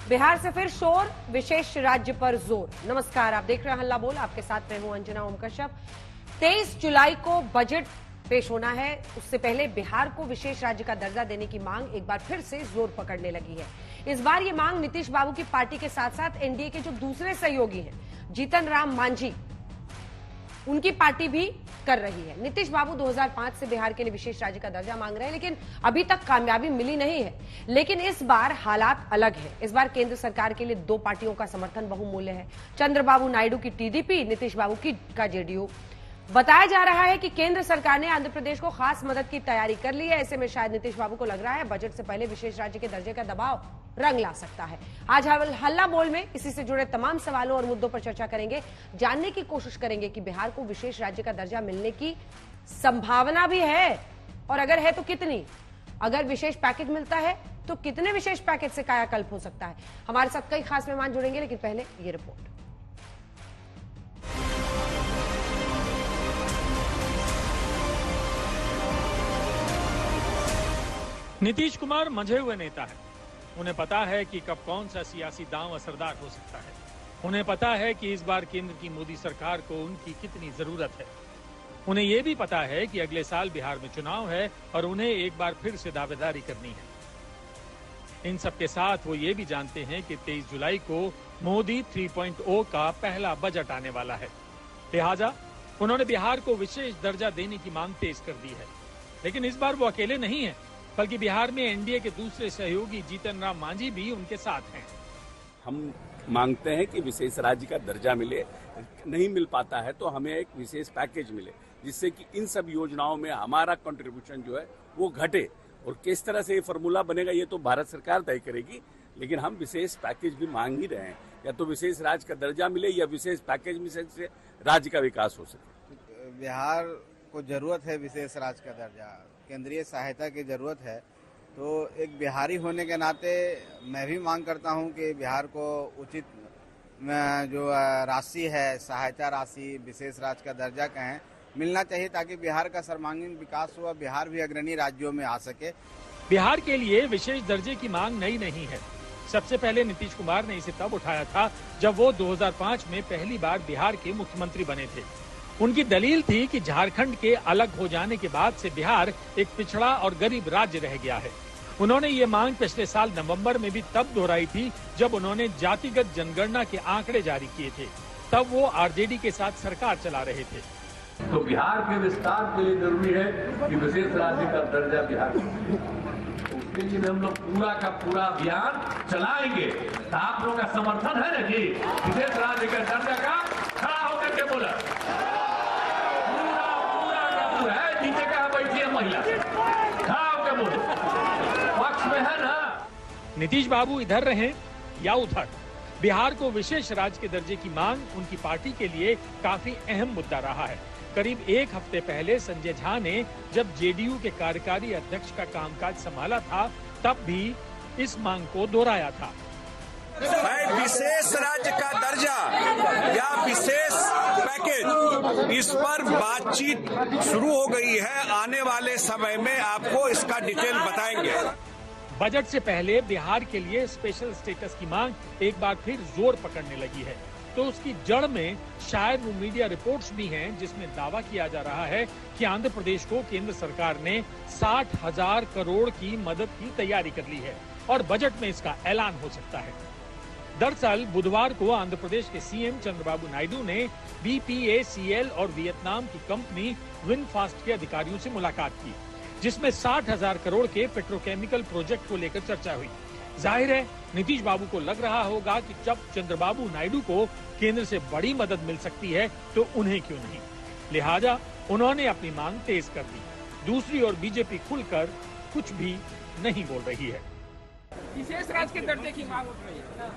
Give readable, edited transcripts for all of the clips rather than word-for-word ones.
बिहार से फिर शोर, विशेष राज्य पर जोर। नमस्कार, आप देख रहे हैं हल्ला बोल। आपके साथ मैं हूं अंजना ओम कश्यप। 23 जुलाई को बजट पेश होना है। उससे पहले बिहार को विशेष राज्य का दर्जा देने की मांग एक बार फिर से जोर पकड़ने लगी है। इस बार ये मांग नीतीश बाबू की पार्टी के साथ साथ एनडीए के जो दूसरे सहयोगी हैं, जीतन राम मांझी, उनकी पार्टी भी कर रही है। नीतीश बाबू 2005 से बिहार के लिए विशेष राज्य का दर्जा मांग रहे हैं, लेकिन अभी तक कामयाबी मिली नहीं है। लेकिन इस बार हालात अलग है। इस बार केंद्र सरकार के लिए दो पार्टियों का समर्थन बहुमूल्य है। चंद्रबाबू नायडू की टीडीपी, नीतीश बाबू की का जेडीयू। बताया जा रहा है कि केंद्र सरकार ने आंध्र प्रदेश को खास मदद की तैयारी कर ली है। ऐसे में शायद नीतीश बाबू को लग रहा है बजट से पहले विशेष राज्य के दर्जे का दबाव रंग ला सकता है। आज हल्ला बोल में इसी से जुड़े तमाम सवालों और मुद्दों पर चर्चा करेंगे। जानने की कोशिश करेंगे कि बिहार को विशेष राज्य का दर्जा मिलने की संभावना भी है, और अगर है तो कितनी। अगर विशेष पैकेज मिलता है तो कितने विशेष पैकेज से कायाकल्प हो सकता है। हमारे साथ कई खास मेहमान जुड़ेंगे, लेकिन पहले ये रिपोर्ट। नीतीश कुमार मंझे हुए नेता है। उन्हें पता है कि कब कौन सा सियासी दांव असरदार हो सकता है। उन्हें पता है कि इस बार केंद्र की मोदी सरकार को उनकी कितनी जरूरत है। उन्हें यह भी पता है कि अगले साल बिहार में चुनाव है और उन्हें एक बार फिर से दावेदारी करनी है। इन सब के साथ वो ये भी जानते हैं कि 23 जुलाई को मोदी 3.0 का पहला बजट आने वाला है। लिहाजा उन्होंने बिहार को विशेष दर्जा देने की मांग तेज कर दी है। लेकिन इस बार वो अकेले नहीं है, बल्कि बिहार में एनडीए के दूसरे सहयोगी जीतन राम मांझी भी उनके साथ हैं। हम मांगते हैं कि विशेष राज्य का दर्जा मिले। नहीं मिल पाता है तो हमें एक विशेष पैकेज मिले, जिससे कि इन सब योजनाओं में हमारा कंट्रीब्यूशन जो है वो घटे। और किस तरह से ये फॉर्मूला बनेगा ये तो भारत सरकार तय करेगी, लेकिन हम विशेष पैकेज भी मांग ही रहे हैं। या तो विशेष राज्य का दर्जा मिले या विशेष पैकेज में से राज्य का विकास हो सके। बिहार को जरूरत है विशेष राज्य का दर्जा, केंद्रीय सहायता की जरूरत है। तो एक बिहारी होने के नाते मैं भी मांग करता हूं कि बिहार को उचित जो राशि है, सहायता राशि, विशेष राज्य का दर्जा कहें, मिलना चाहिए, ताकि बिहार का सर्वांगीण विकास हो, बिहार भी अग्रणी राज्यों में आ सके। बिहार के लिए विशेष दर्जे की मांग नई नहीं है। सबसे पहले नीतीश कुमार ने इसे तब उठाया था जब वो 2005 में पहली बार बिहार के मुख्यमंत्री बने थे। उनकी दलील थी कि झारखंड के अलग हो जाने के बाद से बिहार एक पिछड़ा और गरीब राज्य रह गया है। उन्होंने ये मांग पिछले साल नवंबर में भी तब दोहराई थी जब उन्होंने जातिगत जनगणना के आंकड़े जारी किए थे। तब वो आरजेडी के साथ सरकार चला रहे थे। तो बिहार के विस्तार के लिए जरूरी है कि विशेष राज्य का दर्जा बिहार को मिले। उसके लिए हम लोग पूरा का पूरा अभियान चलाएंगे। तो आप लोगों का समर्थन है ना जी? विशेष राज्य का दर्जा का खड़ा होकर के बोला है, नीचे कहा बैठी है महिला, खड़ा होकर बोले, पक्ष में है ना। नीतीश बाबू इधर रहे या उधर, बिहार को विशेष राज्य के दर्जे की मांग उनकी पार्टी के लिए काफी अहम मुद्दा रहा है। करीब एक हफ्ते पहले संजय झा ने जब जेडीयू के कार्यकारी अध्यक्ष का कामकाज संभाला था, तब भी इस मांग को दोहराया था। विशेष राज्य का दर्जा या विशेष पैकेज, इस पर बातचीत शुरू हो गई है। आने वाले समय में आपको इसका डिटेल बताएंगे। बजट से पहले बिहार के लिए स्पेशल स्टेटस की मांग एक बार फिर जोर पकड़ने लगी है। तो उसकी जड़ में शायद वो मीडिया रिपोर्ट्स भी हैं जिसमें दावा किया जा रहा है कि आंध्र प्रदेश को केंद्र सरकार ने 60,000 करोड़ की मदद की तैयारी कर ली है और बजट में इसका ऐलान हो सकता है। दरअसल बुधवार को आंध्र प्रदेश के सीएम चंद्रबाबू नायडू ने बीपीएसीएल और वियतनाम की कंपनी विनफास्ट के अधिकारियों से मुलाकात की, जिसमें 60,000 करोड़ के पेट्रोकेमिकल प्रोजेक्ट को लेकर चर्चा हुई। जाहिर है नीतीश बाबू को लग रहा होगा कि जब चंद्रबाबू नायडू को केंद्र से बड़ी मदद मिल सकती है तो उन्हें क्यों नहीं। लिहाजा उन्होंने अपनी मांग तेज कर दी। दूसरी ओर बीजेपी खुलकर कुछ भी नहीं बोल रही है। विशेष राज्य के दर्जे की मांग उठ रही है।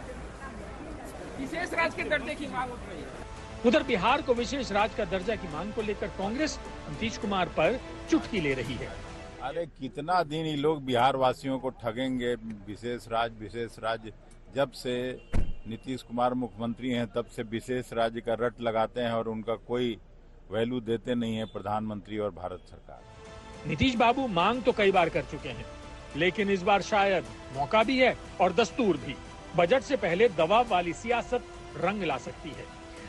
विशेष राज्य के दर्जे की मांग उठ रही है। उधर बिहार को विशेष राज्य का दर्जा की मांग को लेकर कांग्रेस नीतीश कुमार पर चुटकी ले रही है। अरे कितना दिन ये लोग बिहार वासियों को ठगेंगे। विशेष राज्य जब से नीतीश कुमार मुख्यमंत्री हैं तब से विशेष राज्य का रट लगाते हैं और उनका कोई वैल्यू देते नहीं है प्रधानमंत्री और भारत सरकार। नीतीश बाबू मांग तो कई बार कर चुके हैं, लेकिन इस बार शायद मौका भी है और दस्तूर भी। बजट से पहले दबाव वाली सियासत रंग ला सकती है।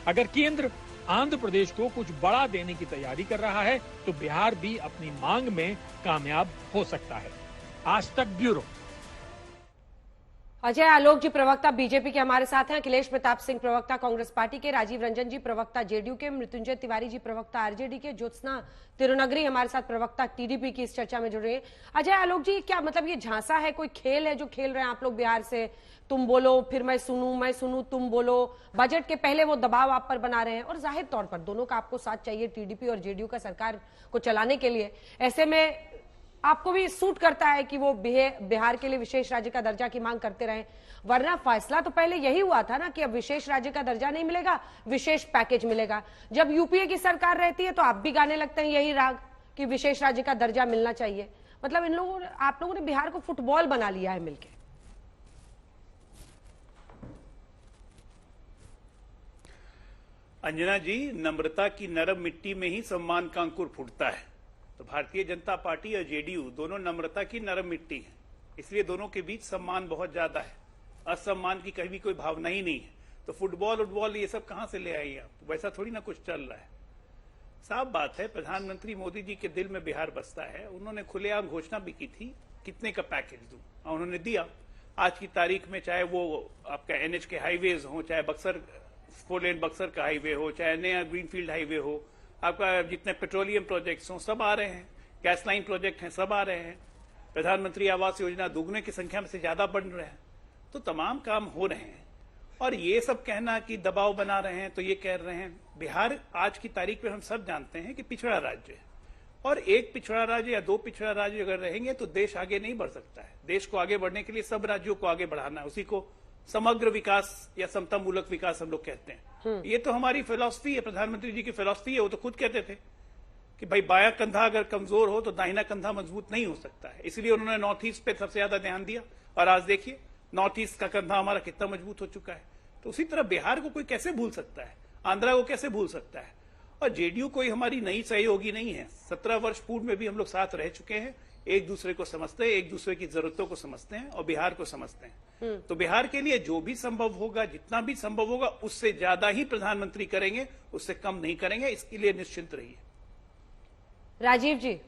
अगर केंद्र आंध्र प्रदेश को कुछ बड़ा देने की तैयारी कर रहा है तो बिहार भी अपनी मांग में कामयाब हो सकता है। आज तक ब्यूरो। अजय आलोक जी प्रवक्ता बीजेपी के हमारे साथ हैं, अखिलेश प्रताप सिंह प्रवक्ता कांग्रेस पार्टी के, राजीव रंजन जी प्रवक्ता जेडीयू के, मृत्युंजय तिवारी जी प्रवक्ता आरजेडी के, ज्योत्सना तिरुनगरी हमारे साथ प्रवक्ता टीडीपी की इस चर्चा में जुड़ रहे हैं। अजय आलोक जी, क्या मतलब ये झांसा है, कोई खेल है जो खेल रहे हैं आप लोग बिहार से? तुम बोलो फिर मैं सुनूं तुम बोलो, बजट के पहले वो दबाव आप पर बना रहे हैं और जाहिर तौर पर दोनों का आपको साथ चाहिए, टीडीपी और जेडीयू का सरकार को चलाने के लिए। ऐसे में आपको भी सूट करता है कि वो बिहार के लिए विशेष राज्य का दर्जा की मांग करते रहे, वरना फैसला तो पहले यही हुआ था ना कि अब विशेष राज्य का दर्जा नहीं मिलेगा, विशेष पैकेज मिलेगा। जब यूपीए की सरकार रहती है तो आप भी गाने लगते हैं यही राग कि विशेष राज्य का दर्जा मिलना चाहिए। मतलब आप लोगों ने बिहार को फुटबॉल बना लिया है मिलके। अंजना जी, नम्रता की नरम मिट्टी में ही सम्मान का अंकुर फूटता है। तो भारतीय जनता पार्टी और जेडीयू दोनों नम्रता की नरम मिट्टी है, इसलिए दोनों के बीच सम्मान बहुत ज्यादा है, असम्मान की कहीं भी कोई भावना ही नहीं है। तो फुटबॉल ये सब कहां से ले आई आप? वैसा थोड़ी ना कुछ चल रहा है। साफ बात है, प्रधानमंत्री मोदी जी के दिल में बिहार बसता है। उन्होंने खुलेआम घोषणा भी की थी कितने का पैकेज दूं, और उन्होंने दिया। आज की तारीख में चाहे वो आपका एनएच के हाईवेज हो, चाहे बक्सर 4 लेन बक्सर का हाईवे हो, चाहे नया ग्रीनफील्ड हाईवे हो, आपका जितने पेट्रोलियम प्रोजेक्ट्स हों सब आ रहे हैं, गैस लाइन प्रोजेक्ट हैं सब आ रहे हैं, प्रधानमंत्री आवास योजना दोगुने की संख्या में से ज्यादा बढ़ रहे हैं। तो तमाम काम हो रहे हैं। और ये सब कहना कि दबाव बना रहे हैं, तो ये कह रहे हैं बिहार आज की तारीख में हम सब जानते हैं कि पिछड़ा राज्य है, और एक पिछड़ा राज्य या 2 पिछड़ा राज्य अगर रहेंगे तो देश आगे नहीं बढ़ सकता है। देश को आगे बढ़ने के लिए सब राज्यों को आगे बढ़ाना है, उसी को समग्र विकास या समतामूलक विकास हम लोग कहते हैं। ये तो हमारी फिलॉसफी है, प्रधानमंत्री जी की फिलॉसफी है। वो तो खुद कहते थे कि भाई बायां कंधा अगर कमजोर हो तो दाहिना कंधा मजबूत नहीं हो सकता है। इसलिए उन्होंने नॉर्थ ईस्ट पे सबसे ज्यादा ध्यान दिया, और आज देखिए नॉर्थ ईस्ट का कंधा हमारा कितना मजबूत हो चुका है। तो उसी तरह बिहार को कोई कैसे भूल सकता है, आंध्रा को कैसे भूल सकता है। और जेडीयू कोई हमारी नई सहयोगी नहीं है। 17 वर्ष पूर्व में भी हम लोग साथ रह चुके हैं, एक दूसरे को समझते हैं, एक दूसरे की जरूरतों को समझते हैं और बिहार को समझते हैं। तो बिहार के लिए जो भी संभव होगा, जितना भी संभव होगा, उससे ज्यादा ही प्रधानमंत्री करेंगे, उससे कम नहीं करेंगे। इसके लिए निश्चिंत रहिए। राजीव जी,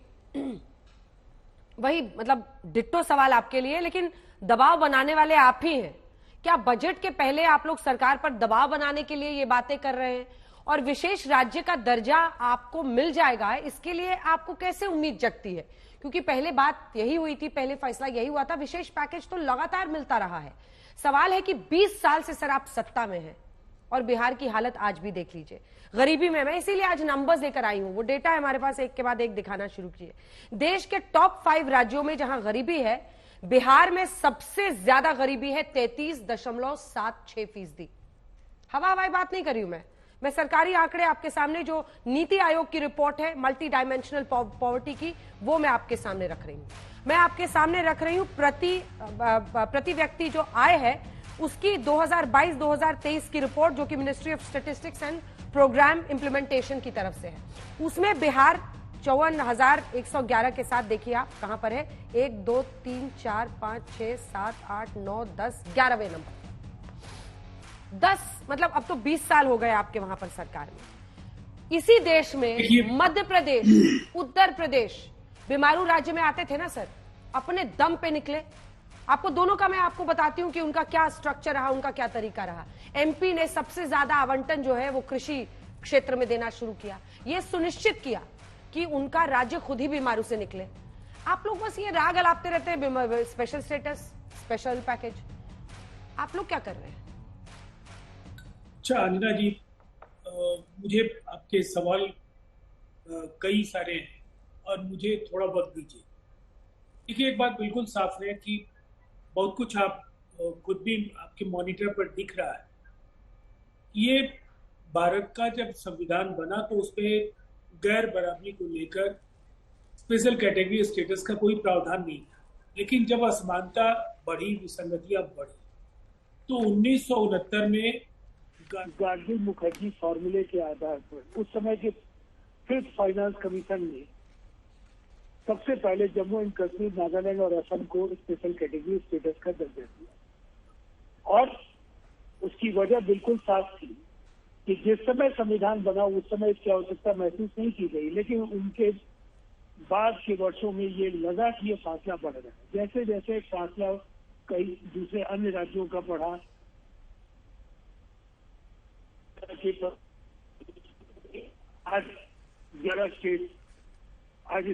वही मतलब डिट्टो सवाल आपके लिए, लेकिन दबाव बनाने वाले आप ही हैं। क्या बजट के पहले आप लोग सरकार पर दबाव बनाने के लिए ये बातें कर रहे हैं, और विशेष राज्य का दर्जा आपको मिल जाएगा, इसके लिए आपको कैसे उम्मीद जगती है? क्योंकि पहले बात यही हुई थी, पहले फैसला यही हुआ था, विशेष पैकेज तो लगातार मिलता रहा है। सवाल है कि 20 साल से सर आप सत्ता में हैं और बिहार की हालत आज भी देख लीजिए, गरीबी में। मैं इसीलिए आज नंबर्स लेकर आई हूं, वो डेटा है हमारे पास, एक के बाद एक दिखाना शुरू किए। देश के टॉप 5 राज्यों में जहां गरीबी है, बिहार में सबसे ज्यादा गरीबी है, 33.76%। हवाई बात नहीं कर रही हूं मैं सरकारी आंकड़े आपके सामने, जो नीति आयोग की रिपोर्ट है मल्टी डायमेंशनल पॉवर्टी की, वो मैं आपके सामने रख रही हूं। मैं आपके सामने रख रही हूं प्रति व्यक्ति जो आय है उसकी 2022-2023 की रिपोर्ट, जो कि ministry of statistics and programme implementation की तरफ से है। उसमें बिहार 54,111 के साथ, देखिए आप कहां पर है, 1 2 3 4 5 6 7 8 9 10 11वें नंबर। 10 मतलब अब तो 20 साल हो गए आपके वहां पर सरकार में। इसी देश में मध्य प्रदेश, उत्तर प्रदेश बीमारू राज्य में आते थे ना सर, अपने दम पे निकले। आपको दोनों का मैं आपको बताती हूं कि उनका क्या स्ट्रक्चर रहा, उनका क्या तरीका रहा। एमपी ने सबसे ज्यादा आवंटन जो है वो कृषि क्षेत्र में देना शुरू किया, ये सुनिश्चित किया कि उनका राज्य खुद ही बीमारू से निकले। आप लोग बस ये राग अलापते रहते हैं, स्पेशल स्टेटस, स्पेशल पैकेज। आप लोग क्या कर रहे हैं? अच्छा अंजना जी, मुझे आपके सवाल कई सारे हैं और मुझे थोड़ा वक्त दीजिए। देखिए, एक बात बिल्कुल साफ है कि बहुत कुछ आप खुद भी आपके मॉनिटर पर दिख रहा है। ये भारत का जब संविधान बना तो उसपे गैर बराबरी को लेकर स्पेशल कैटेगरी स्टेटस का कोई प्रावधान नहीं था, लेकिन जब असमानता बढ़ी, विसंगतियां बढ़ी, तो 1969 में गांधी मुखर्जी फॉर्मूले के आधार पर उस समय के 5th फाइनेंस कमीशन ने सबसे पहले जम्मू एंड कश्मीर, नागालैंड और असम को स्पेशल कैटेगरी स्टेटस का दर्जा दिया। और उसकी वजह बिल्कुल साफ थी कि जिस समय संविधान बना उस समय इसकी आवश्यकता महसूस नहीं की गई, लेकिन उनके बाद के वर्षों में ये लगा कि ये फासला बढ़ रहा है। जैसे जैसे फासला कई दूसरे अन्य राज्यों का बढ़ा, आज 11 स्टेट आज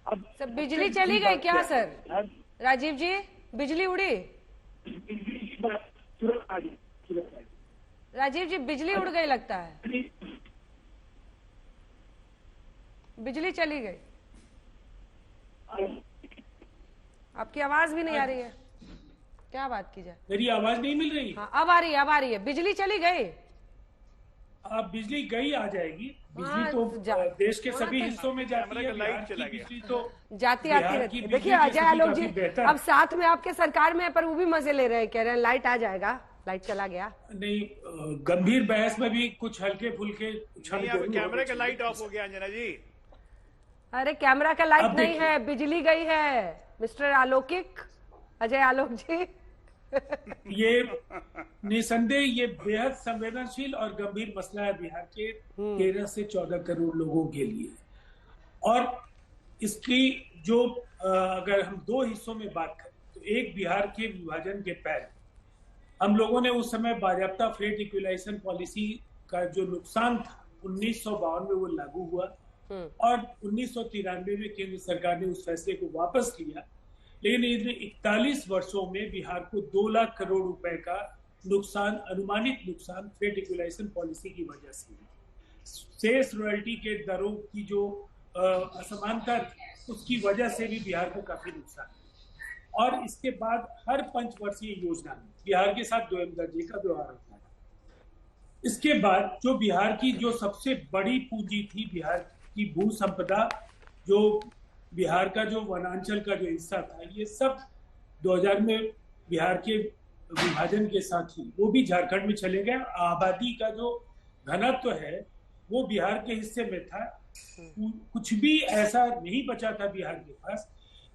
अब सर बिजली चली गई क्या सर? राजीव जी, बिजली उड़ी? राजीव जी, बिजली उड़ गई लगता है, बिजली चली गई, आपकी आवाज भी नहीं आ रही है, क्या बात की जाए? मेरी आवाज नहीं मिल रही? हाँ अब आ रही है, अब आ रही है। बिजली चली गई? अब बिजली गई आ जाएगी। बिजली तो देश के सभी हिस्सों में जाती है, बिहार की बिजली तो जाती आती रहती है। देखिए अजय आलोक जी अब साथ में आपके सरकार में है, पर वो भी मजे ले रहे हैं, कह रहे हैं लाइट आ जाएगा, लाइट चला गया। नहीं, गंभीर बहस में भी कुछ हल्के फुल्के कैमरे का लाइट ऑफ हो गया अंजना जी। अरे कैमरा का लाइट नहीं है, बिजली गई है मिस्टर आलोकिक, अजय आलोक जी। ये निसंदेह ये बेहद संवेदनशील और गंभीर मसला है बिहार के 13 से 14 करोड़ लोगों के लिए। और इसकी जो अगर हम दो हिस्सों में बात करें तो एक बिहार के विभाजन के पहले हम लोगों ने उस समय बाजाप्ता फ्रेट इक्विलाइजेशन पॉलिसी का जो नुकसान था 1952 में वो लागू हुआ और 1993 में केंद्र सरकार ने उस फैसले को वापस लिया। लेकिन इन 41 वर्षों में बिहार को 2 लाख करोड़ रुपए का नुकसान, अनुमानित नुकसान फ्रेट इक्विलाइजेशन पॉलिसी की वजह से, शेष रॉयल्टी के दरों की जो असमानता उसकी वजह से भी बिहार को काफी नुकसान। और इसके बाद हर पंचवर्षीय योजना में बिहार के साथ दोयम दर्जे का व्यवहार होता है। इसके बाद जो बिहार की जो सबसे बड़ी पूंजी थी, बिहार की भू संपदा, जो बिहार का जो वनांचल का जो हिस्सा था, ये सब 2000 में बिहार के विभाजन के साथ ही वो भी झारखंड में चले गए। आबादी का जो घनत्व है वो बिहार के हिस्से में था। कुछ भी ऐसा नहीं बचा था बिहार के पास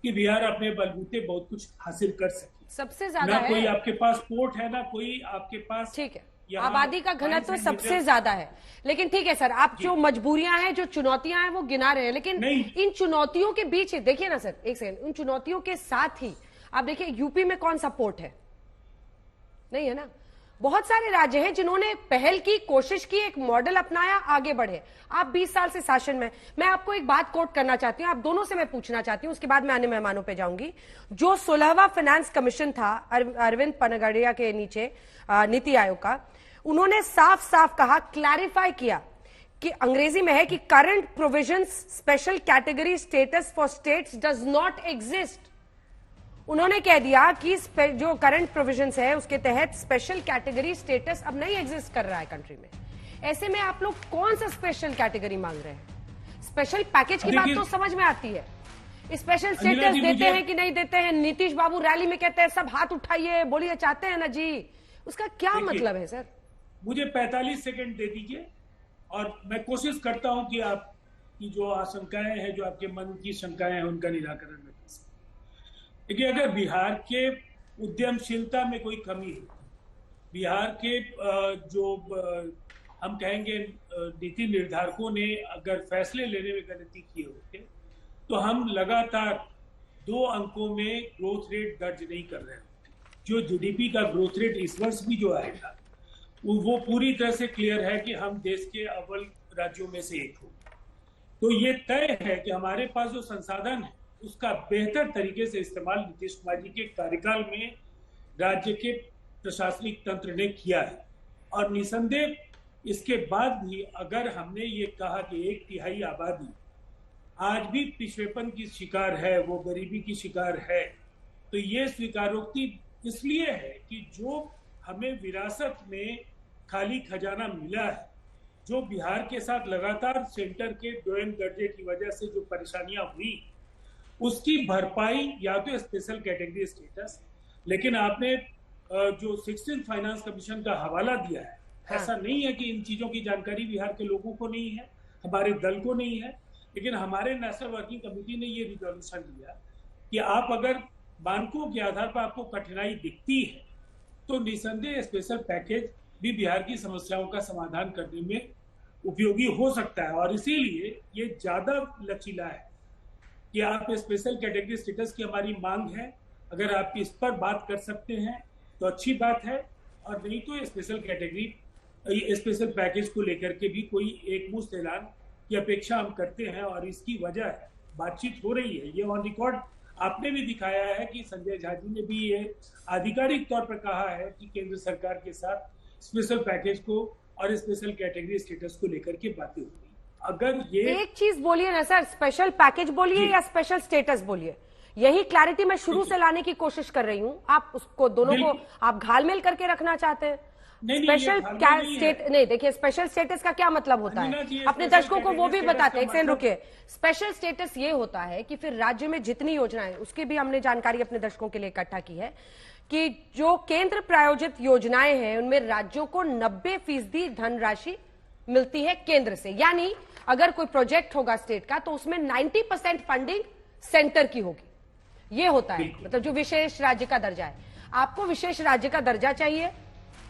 कि बिहार अपने बलबूते बहुत कुछ हासिल कर सके। सबसे ज्यादा ना कोई आपके पास पोर्ट है, ना कोई आपके पास, ठीक है, आबादी का घनत्व सबसे ज्यादा है। लेकिन ठीक है सर, आप जो मजबूरियां हैं, जो चुनौतियां हैं वो गिना रहे हैं, लेकिन इन चुनौतियों के बीच देखिए ना सर, एक सेकंड, इन चुनौतियों के साथ ही आप देखिए यूपी में कौन सा पोर्ट है? नहीं है ना। बहुत सारे राज्य हैं जिन्होंने पहल की, कोशिश की, एक मॉडल अपनाया, आगे बढ़े। आप 20 साल से शासन में, मैं आपको एक बात कोट करना चाहती हूँ, आप दोनों से मैं पूछना चाहती हूँ, उसके बाद मैं अन्य मेहमानों पे जाऊंगी। जो 16वां फाइनेंस कमीशन था अरविंद पनगड़िया के नीचे नीति आयोग का, उन्होंने साफ साफ कहा, क्लैरिफाई किया कि अंग्रेजी में है कि current provisions special category status for states does not exist. उन्होंने कह दिया कि जो करंट प्रोविजंस है उसके तहत स्पेशल कैटेगरी स्टेटस अब नहीं एग्जिस्ट कर रहा है कंट्री में। ऐसे में आप लोग कौन सा स्पेशल कैटेगरी मांग रहे हैं? स्पेशल पैकेज की बात तो समझ में आती है, स्पेशल स्टेटस देते हैं कि नहीं देते हैं? नीतीश बाबू रैली में कहते हैं सब हाथ उठाइए, बोलिए चाहते हैं ना जी, उसका क्या मतलब है सर? मुझे 45 सेकंड दे दीजिए और मैं कोशिश करता हूं कि आपकी जो आशंकाएं हैं, जो आपके मन की शंकाएं हैं, उनका निराकरण मैं कर सकूं। देखिए, अगर बिहार के उद्यमशीलता में कोई कमी है, बिहार के जो हम कहेंगे नीति निर्धारकों ने अगर फैसले लेने में गलती की होते तो हम लगातार 2 अंकों में ग्रोथ रेट दर्ज नहीं कर रहे होते। जो जीडीपी का ग्रोथ रेट इस वर्ष भी जो आएगा वो पूरी तरह से क्लियर है कि हम देश के अव्वल राज्यों में से एक हो। तो ये तय है कि हमारे पास जो संसाधन है उसका बेहतर तरीके से इस्तेमाल नीतीश कुमार जी के कार्यकाल में राज्य के प्रशासनिक तंत्र ने किया है। और निसंदेह इसके बाद भी अगर हमने ये कहा कि 1/3 आबादी आज भी पिछड़ेपन की शिकार है, वो गरीबी की शिकार है, तो ये स्वीकारोक्ति इसलिए है कि जो हमें विरासत में खाली खजाना मिला है, जो बिहार के साथ लगातार सेंटर के दोयम दर्जे की वजह से जो परेशानियां हुई, उसकी भरपाई या तो स्पेशल कैटेगरी स्टेटस, लेकिन आपने जो 16th फाइनेंस कमीशन का हवाला दिया है, ऐसा नहीं है कि इन चीजों की जानकारी बिहार के लोगों को नहीं है, हमारे दल को नहीं है, लेकिन हमारे नेशनल वर्किंग कमेटी ने ये रिजोल्यूशन लिया कि आप अगर मानकों के आधार पर आपको कठिनाई दिखती है तो निसंदेह स्पेशल पैकेज भी बिहार की समस्याओं का समाधान करने में उपयोगी हो सकता है। और इसीलिए ये ज्यादा लचीला है कि आप स्पेशल कैटेगरी स्टेटस की हमारी मांग है, अगर आप इस पर बात कर सकते हैं तो अच्छी बात है, और नहीं तो स्पेशल कैटेगरी स्पेशल पैकेज को लेकर के भी कोई एक मुश्त ऐलान की अपेक्षा हम करते हैं। और इसकी वजह है बातचीत हो रही है, ये ऑन रिकॉर्ड आपने भी दिखाया है कि संजय झा जी ने भी ये आधिकारिक तौर पर कहा है कि केंद्र सरकार के साथ स्पेशल पैकेज को और स्पेशल कैटेगरी स्टेटस को लेकर के बातें हो रही। अगर ये एक चीज बोलिए ना सर, स्पेशल पैकेज बोलिए या स्पेशल स्टेटस बोलिए, यही क्लैरिटी मैं शुरू से लाने की कोशिश कर रही हूँ। आप उसको दोनों को आप घालमेल करके रखना चाहते हैं। स्पेशल स्टेट नहीं, देखिए स्पेशल स्टेटस का क्या मतलब होता है, अपने दर्शकों को वो भी बताते हैं। एक सेकंड रुकिए। स्पेशल स्टेटस ये होता है कि फिर राज्य में जितनी योजनाएं, उसकी भी हमने जानकारी अपने दर्शकों के लिए इकट्ठा की है कि जो केंद्र प्रायोजित योजनाएं हैं उनमें राज्यों को 90% धनराशि मिलती है केंद्र से। यानी अगर कोई प्रोजेक्ट होगा स्टेट का तो उसमें 90% फंडिंग सेंटर की होगी। ये होता है, मतलब जो विशेष राज्य का दर्जा है। आपको विशेष राज्य का दर्जा चाहिए।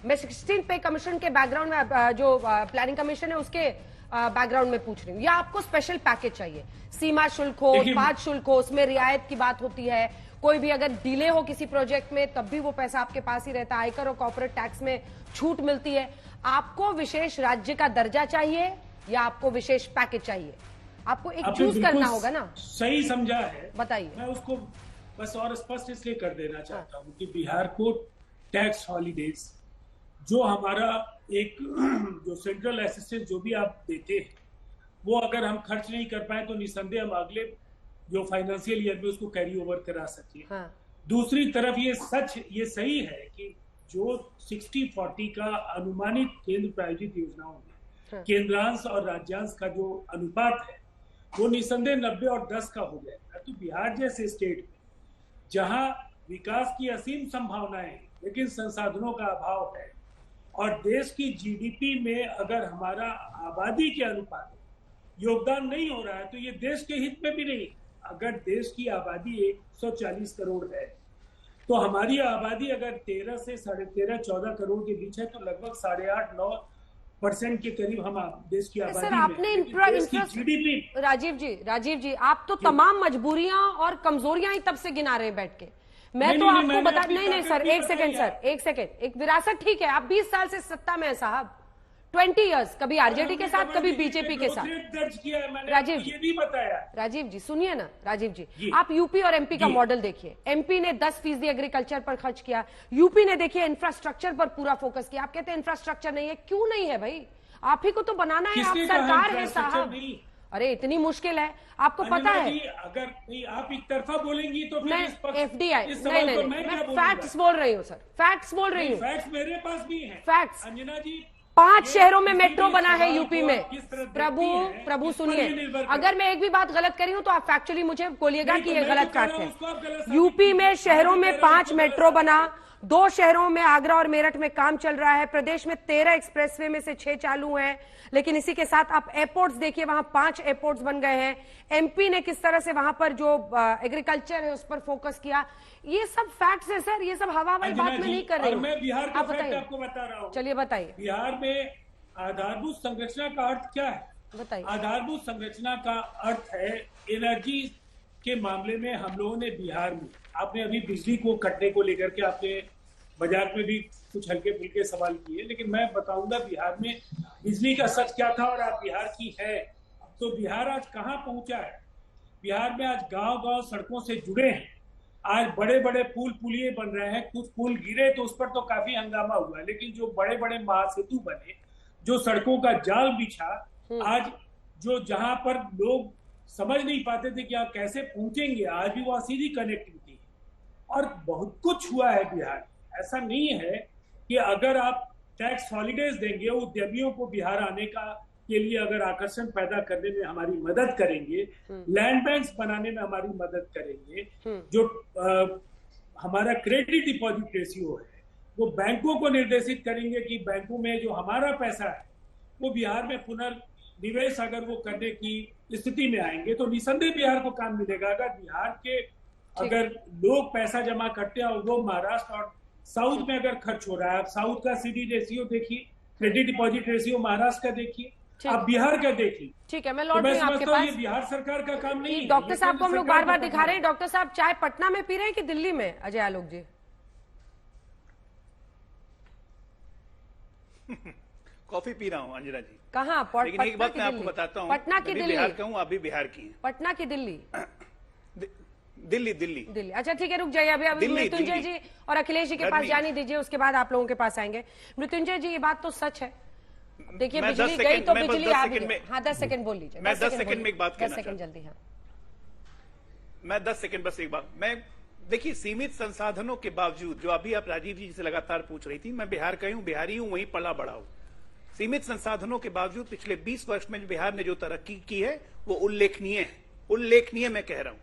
मैं 16 पे कमीशन के बैकग्राउंड में, जो प्लानिंग कमीशन है उसके बैकग्राउंड में पूछ रही हूँ, या आपको स्पेशल पैकेज चाहिए, सीमा शुल्क हो, उत्पाद शुल्क हो, उसमें रियायत की बात होती है, कोई भी अगर डिले हो किसी प्रोजेक्ट में तब भी वो पैसा आपके पास ही रहता है, आयकर और कॉर्पोरेट टैक्स में छूट मिलती है। आपको विशेष राज्य का दर्जा चाहिए या आपको विशेष पैकेज चाहिए? आपको एक चूज करना होगा ना। सही समझा है, बताइए। मैं उसको बस और स्पष्ट इसलिए कर देना चाहता हूँ कि बिहार को टैक्स हॉलीडेज जो हमारा एक जो सेंट्रल असिस्टेंस जो भी आप देते हैं वो अगर हम खर्च नहीं कर पाए तो निसंदेह हम अगले जो फाइनेंशियल ईयर में उसको कैरी ओवर करा सके। हाँ। दूसरी तरफ ये सही है कि जो 60-40 का अनुमानित केंद्र प्रायोजित योजनाओं में केंद्रांश और राज्यांश का जो अनुपात है वो निसंदेह 90 और 10 का हो जाएगा। तो बिहार जैसे स्टेट में जहां विकास की असीम संभावनाएं हैं लेकिन संसाधनों का अभाव है और देश की जीडीपी में अगर हमारा आबादी के अनुपात योगदान नहीं हो रहा है तो ये देश के हित में भी नहीं। अगर देश की आबादी 140 करोड़ है तो हमारी आबादी अगर 13 से 13.5-14 करोड़ के बीच है तो लगभग 8.5-9% के करीब हम देश की आबादी सर, आपने जीडीपी। राजीव जी आप तो तमाम मजबूरियां और कमजोरियां ही तब से गिना रहे हैं बैठ के। मैं तो आपको बता नहीं सर, एक सेकंड, एक विरासत ठीक है, आप 20 साल से सत्ता में है साहब, 20 इयर्स, कभी आरजेडी के साथ कभी बीजेपी के साथ। दर्ज किया है मैंने, राजीव ये भी बताया। राजीव जी सुनिए ना, राजीव जी आप यूपी और एमपी का मॉडल देखिए। एमपी ने 10% एग्रीकल्चर पर खर्च किया, यूपी ने देखिए इंफ्रास्ट्रक्चर पर पूरा फोकस किया। आप कहते हैं इंफ्रास्ट्रक्चर नहीं है, क्यों नहीं है भाई? आप ही को तो बनाना है, आप सरकार है साहब। अरे इतनी मुश्किल है, आपको पता है। अगर नहीं आप एक तरफा बोलेंगी तो मैं एफडीआई नहीं, मैं फैक्ट्स बोल रही हूँ सर, फैक्ट्स बोल रही हूँ। फैक्ट्स मेरे पास भी हैं। फैक्ट्स। अंजना जी 5 शहरों में मेट्रो बना है यूपी में। प्रभु सुनिए, अगर मैं एक भी बात गलत करी हूं तो आप फैक्चुअली मुझे बोलिएगा कि ये गलत फैक्ट है। यूपी में शहरों में 5 मेट्रो बना, 2 शहरों में आगरा और मेरठ में काम चल रहा है, प्रदेश में 13 एक्सप्रेसवे में से 6 चालू हैं। लेकिन इसी के साथ आप एयरपोर्ट्स देखिए, वहां 5 एयरपोर्ट्स बन गए हैं। एमपी ने किस तरह से वहां पर जो एग्रीकल्चर है उस पर फोकस किया। ये सब फैक्ट्स है सर, ये सब हवा वाली बात में नहीं कर रही हूं। मैं बिहार का फैक्ट आपको बता रहा हूं। चलिए बताइए। बिहार में आधारभूत संरचना का अर्थ क्या है? बताइए। आधारभूत संरचना का अर्थ है एनर्जी के मामले में हम लोगों ने बिहार में, आपने अभी बिजली को कटने को लेकर के आपने बाजार में भी कुछ हल्के फुल्के सवाल किए, लेकिन मैं बताऊंगा बिहार में बिजली का सच क्या था और आप बिहार की है तो बिहार आज कहाँ पहुंचा है। बिहार में आज गांव-गांव सड़कों से जुड़े हैं, आज बड़े बड़े पुल पुलिये बन रहे हैं। कुछ पुल गिरे तो उस पर तो काफी हंगामा हुआ, लेकिन जो बड़े बड़े महासेतु बने, जो सड़कों का जाल बिछा, आज जो जहां पर लोग समझ नहीं पाते थे कि आप कैसे पहुंचेंगे, आज भी वहां सीधी कनेक्टिविटी है और बहुत कुछ हुआ है बिहार। ऐसा नहीं है कि अगर आप टैक्स हॉलीडेज देंगे, उद्यमियों को बिहार आने का के लिए अगर आकर्षण पैदा करने में हमारी मदद करेंगे, लैंड बैंक्स बनाने में हमारी मदद करेंगे, जो हमारा क्रेडिट डिपॉजिट रेशियो है वो बैंकों को निर्देशित करेंगे कि बैंकों में जो हमारा पैसा है वो बिहार में पुनर्निवेश अगर वो करने की स्थिति में आएंगे तो निसंदेह बिहार को काम मिलेगा। अगर बिहार के अगर लोग पैसा जमा करते हैं और वो महाराष्ट्र और साउथ में अगर खर्च हो रहा है, आप साउथ का सीडी रेशियो देखिए, क्रेडिट डिपॉजिट रेशियो महाराष्ट्र का देखिए, आप बिहार का देखिए। ठीक है, मैं लौट रही हूं आपके पास। ये बिहार सरकार का काम नहीं है। डॉक्टर साहब को हम लोग बार बार दिखा रहे हैं। डॉक्टर साहब, चाय पटना में पी रहे हैं कि दिल्ली में? अजय आलोक जी कॉफी पी रहा हूँ अंजना जी। कहाँ? लेकिन एक बात मैं आपको बताता हूँ, पटना की दिल्ली? बिहार का हूँ, आप भी बिहार की हैं। पटना की दिल्ली? दिल्ली। अच्छा ठीक है, रुक जाइए। अभी मृत्युंजय जी और अखिलेश जी के पास जाने दीजिए, उसके बाद आप लोगों के पास आएंगे। मृत्युंजय जी, ये बात तो सच है, देखिए बिजली गई तो बिजली आ गई। हाँ, 10 सेकंड बोल लीजिए। मैं 10 सेकंड में एक बात कहना 10 सेकंड जल्दी। हाँ, मैं 10 सेकंड बस एक बात। मैं देखिए, सीमित संसाधनों के बावजूद, जो अभी आप राजीव जी से लगातार पूछ रही थी, मैं बिहार का हूँ, बिहारी हूँ, वहीं पला बड़ा हूँ। सीमित संसाधनों के बावजूद पिछले 20 वर्ष में बिहार ने जो तरक्की की है वो उल्लेखनीय है। उल्लेखनीय मैं कह रहा हूं।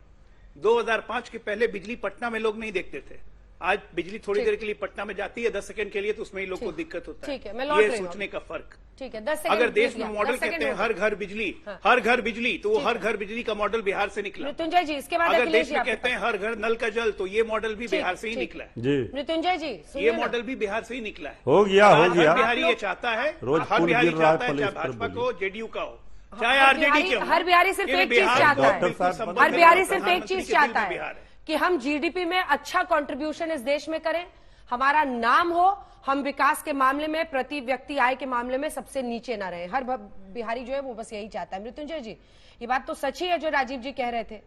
2005 के पहले बिजली पटना में लोग नहीं देखते थे, आज बिजली थोड़ी देर के लिए पटना में जाती है 10 सेकंड के लिए, तो उसमें ही लोग को दिक्कत होता है। ठीक है, मैं लौट रही हूं। ये सोचने का फर्क। ठीक है, 10 सेकंड। अगर देश में मॉडल कहते हैं हर घर बिजली, हर घर बिजली, तो वो हर घर बिजली का मॉडल बिहार से निकला। मृत्युंजय जी, इसके बाद अगर देश में कहते हैं हर घर नल का जल, तो ये मॉडल भी बिहार से ही निकला है। जी मृत्युंजय जी, ये मॉडल भी बिहार से ही निकला है। हो गया। बिहारी ये चाहता है, हर बिहारी चाहता है, चाहे भाजपा का हो, जेडीयू का हो, चाहे आरजेडी के हो, हर बिहारी सिर्फ एक चीज चाहता है। हर बिहारी सिर्फ एक चीज चाहता है कि हम जीडीपी में अच्छा कंट्रीब्यूशन इस देश में करें, हमारा नाम हो, हम विकास के मामले में, प्रति व्यक्ति आय के मामले में सबसे नीचे ना रहे। हर बिहारी जो है वो बस यही चाहता है। मृत्युंजय जी, ये बात तो सच ही है जो राजीव जी कह रहे थे।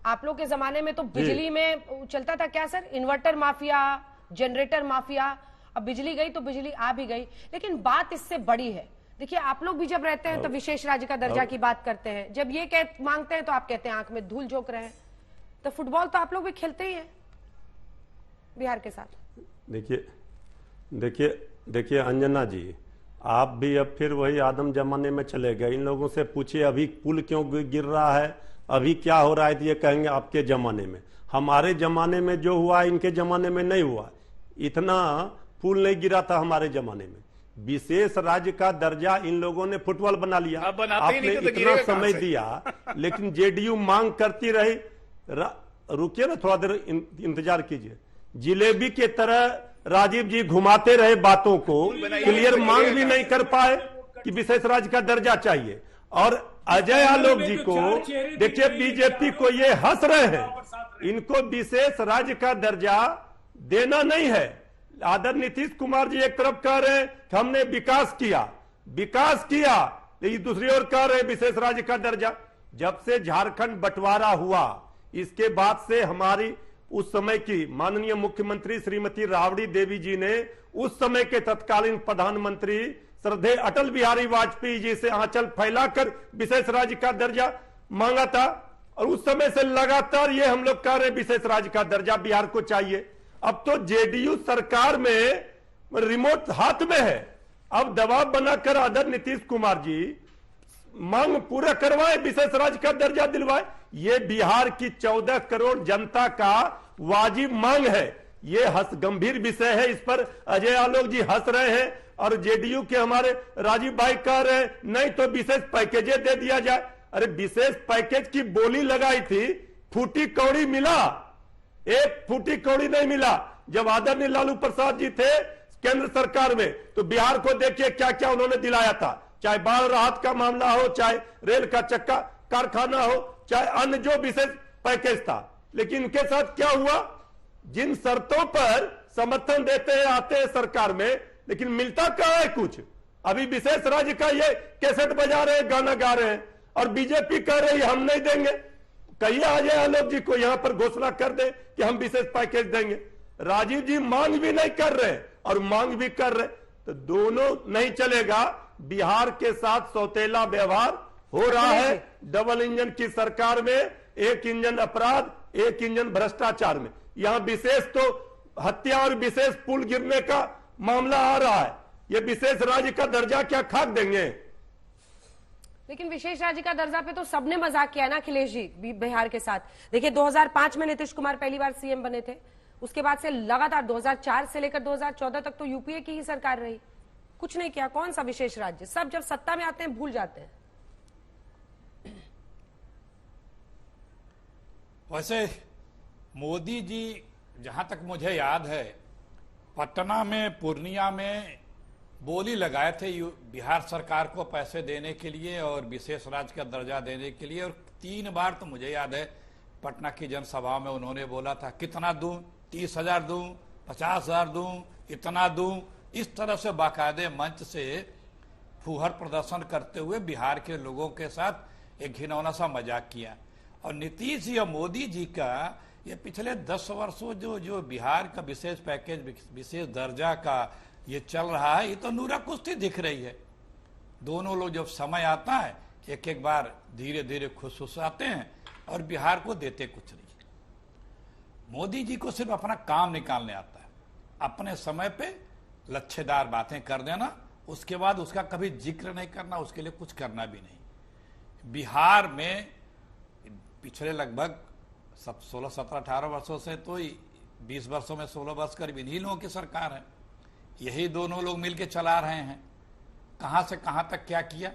आप लोग के जमाने में तो बिजली में चलता था क्या sir, inverter mafia, generator mafia. अब बिजली गई तो बिजली आ भी गई, लेकिन बात इससे बड़ी है। देखिए, आप लोग भी जब रहते हैं तो विशेष राज्य का दर्जा की बात करते हैं, जब ये मांगते हैं तो आप कहते हैं आंख में धूल झोंक रहे हैं। तो फुटबॉल तो आप लोग भी खेलते ही हैं बिहार के साथ। देखिए अंजना जी, आप भी अब फिर वही आदम जमाने में चले गए। इन लोगों से पूछिए अभी पुल क्यों गिर रहा है, अभी क्या हो रहा है, तो ये कहेंगे आपके जमाने में। हमारे जमाने में जो हुआ इनके जमाने में नहीं हुआ। इतना पुल नहीं गिरा था हमारे जमाने में। विशेष राज्य का दर्जा इन लोगों ने फुटबॉल बना लिया। आपने इतना समय दिया, लेकिन जेडीयू मांग करती रही। रुकिए ना, थोड़ा देर इंतजार कीजिए। जिलेबी के तरह राजीव जी घुमाते रहे बातों को, क्लियर मांग भी नहीं कर पाए कि विशेष राज्य का दर्जा चाहिए। और अजय आलोक जी को देखिए, बीजेपी को ये हंस रहे हैं, इनको विशेष राज्य का दर्जा देना नहीं है। आदरणीय नीतीश कुमार जी एक तरफ कह रहे हैं कि हमने विकास किया, लेकिन दूसरी ओर कह रहे हैं विशेष राज्य का दर्जा। जब से झारखंड बंटवारा हुआ, इसके बाद से हमारी उस समय की माननीय मुख्यमंत्री श्रीमती राबड़ी देवी जी ने उस समय के तत्कालीन प्रधानमंत्री श्रद्धेय अटल बिहारी वाजपेयी जी से आंचल फैलाकर विशेष राज्य का दर्जा मांगा था। और उस समय से लगातार ये हम लोग कह रहे हैं विशेष राज्य का दर्जा बिहार को चाहिए। अब तो जेडीयू सरकार में रिमोट हाथ में है, अब दबाव बनाकर आदरणीय नीतीश कुमार जी मांग पूरा करवाए, विशेष राज्य का दर्जा दिलवाए। ये बिहार की 14 करोड़ जनता का वाजिब मांग है। ये गंभीर विषय है, इस पर अजय आलोक जी हंस रहे हैं और जेडीयू के हमारे राजीव भाई कह रहे हैं नहीं तो विशेष पैकेजे दे दिया जाए। अरे विशेष पैकेज की बोली लगाई थी, फूटी कौड़ी मिला, एक फूटी कौड़ी नहीं मिला। जब आदरणीय लालू प्रसाद जी थे केंद्र सरकार में, तो बिहार को देखिए क्या क्या उन्होंने दिलाया था, चाहे बाढ़ राहत का मामला हो, चाहे रेल का चक्का कारखाना हो, चाहे अन्य जो विशेष पैकेज था। लेकिन इनके साथ क्या हुआ, जिन शर्तों पर समर्थन देते हैं आते हैं सरकार में, लेकिन मिलता कहां है कुछ। अभी विशेष राज्य का ये कैसेट बजा रहे हैं, गाना गा रहे हैं, और बीजेपी कह रही है हम नहीं देंगे। कहिए अजय आलोक जी को यहां पर घोषणा कर दे कि हम विशेष पैकेज देंगे। राजीव जी मांग भी नहीं कर रहे और मांग भी कर रहे, तो दोनों नहीं चलेगा। बिहार के साथ सौतेला व्यवहार हो रहा है। डबल इंजन की सरकार में एक इंजन अपराध, एक इंजन भ्रष्टाचार में। यहां विशेष तो हत्या और विशेष पुल गिरने का मामला आ रहा है। ये विशेष राज्य का दर्जा क्या खाक देंगे। लेकिन विशेष राज्य का दर्जा पे तो सबने मजाक किया ना अखिलेश जी बिहार के साथ। देखिए 2005 में नीतीश कुमार पहली बार सीएम बने थे, उसके बाद से लगातार 2004 से लेकर 2014 तक तो यूपीए की ही सरकार रही, कुछ नहीं किया। कौन सा विशेष राज्य, सब जब सत्ता में आते हैं भूल जाते हैं। वैसे मोदी जी जहां तक मुझे याद है पटना में, पूर्णिया में बोली लगाए थे बिहार सरकार को पैसे देने के लिए और विशेष राज्य का दर्जा देने के लिए, और 3 बार तो मुझे याद है पटना की जनसभा में उन्होंने बोला था कितना दूं, 30,000 दूं, 50,000 दूं, इतना दूं। इस तरह से बाकायदे मंच से फूहर प्रदर्शन करते हुए बिहार के लोगों के साथ एक घिनौना सा मजाक किया। और नीतीश या मोदी जी का ये पिछले 10 वर्षों जो बिहार का विशेष पैकेज, विशेष दर्जा का ये चल रहा है, ये तो नूरा कुश्ती दिख रही है। दोनों लोग जब समय आता है एक एक बार धीरे धीरे खुश आते हैं और बिहार को देते कुछ नहीं। मोदी जी को सिर्फ अपना काम निकालने आता है, अपने समय पे लच्छेदार बातें कर देना, उसके बाद उसका कभी जिक्र नहीं करना, उसके लिए कुछ करना भी नहीं। बिहार में पिछले लगभग 16, 17, 18 वर्षों से तो 20 वर्षों में 16 वर्ष करीब इन्हीं लोगों की सरकार है। यही दोनों लोग मिलकर चला रहे हैं। कहां से कहां तक क्या किया,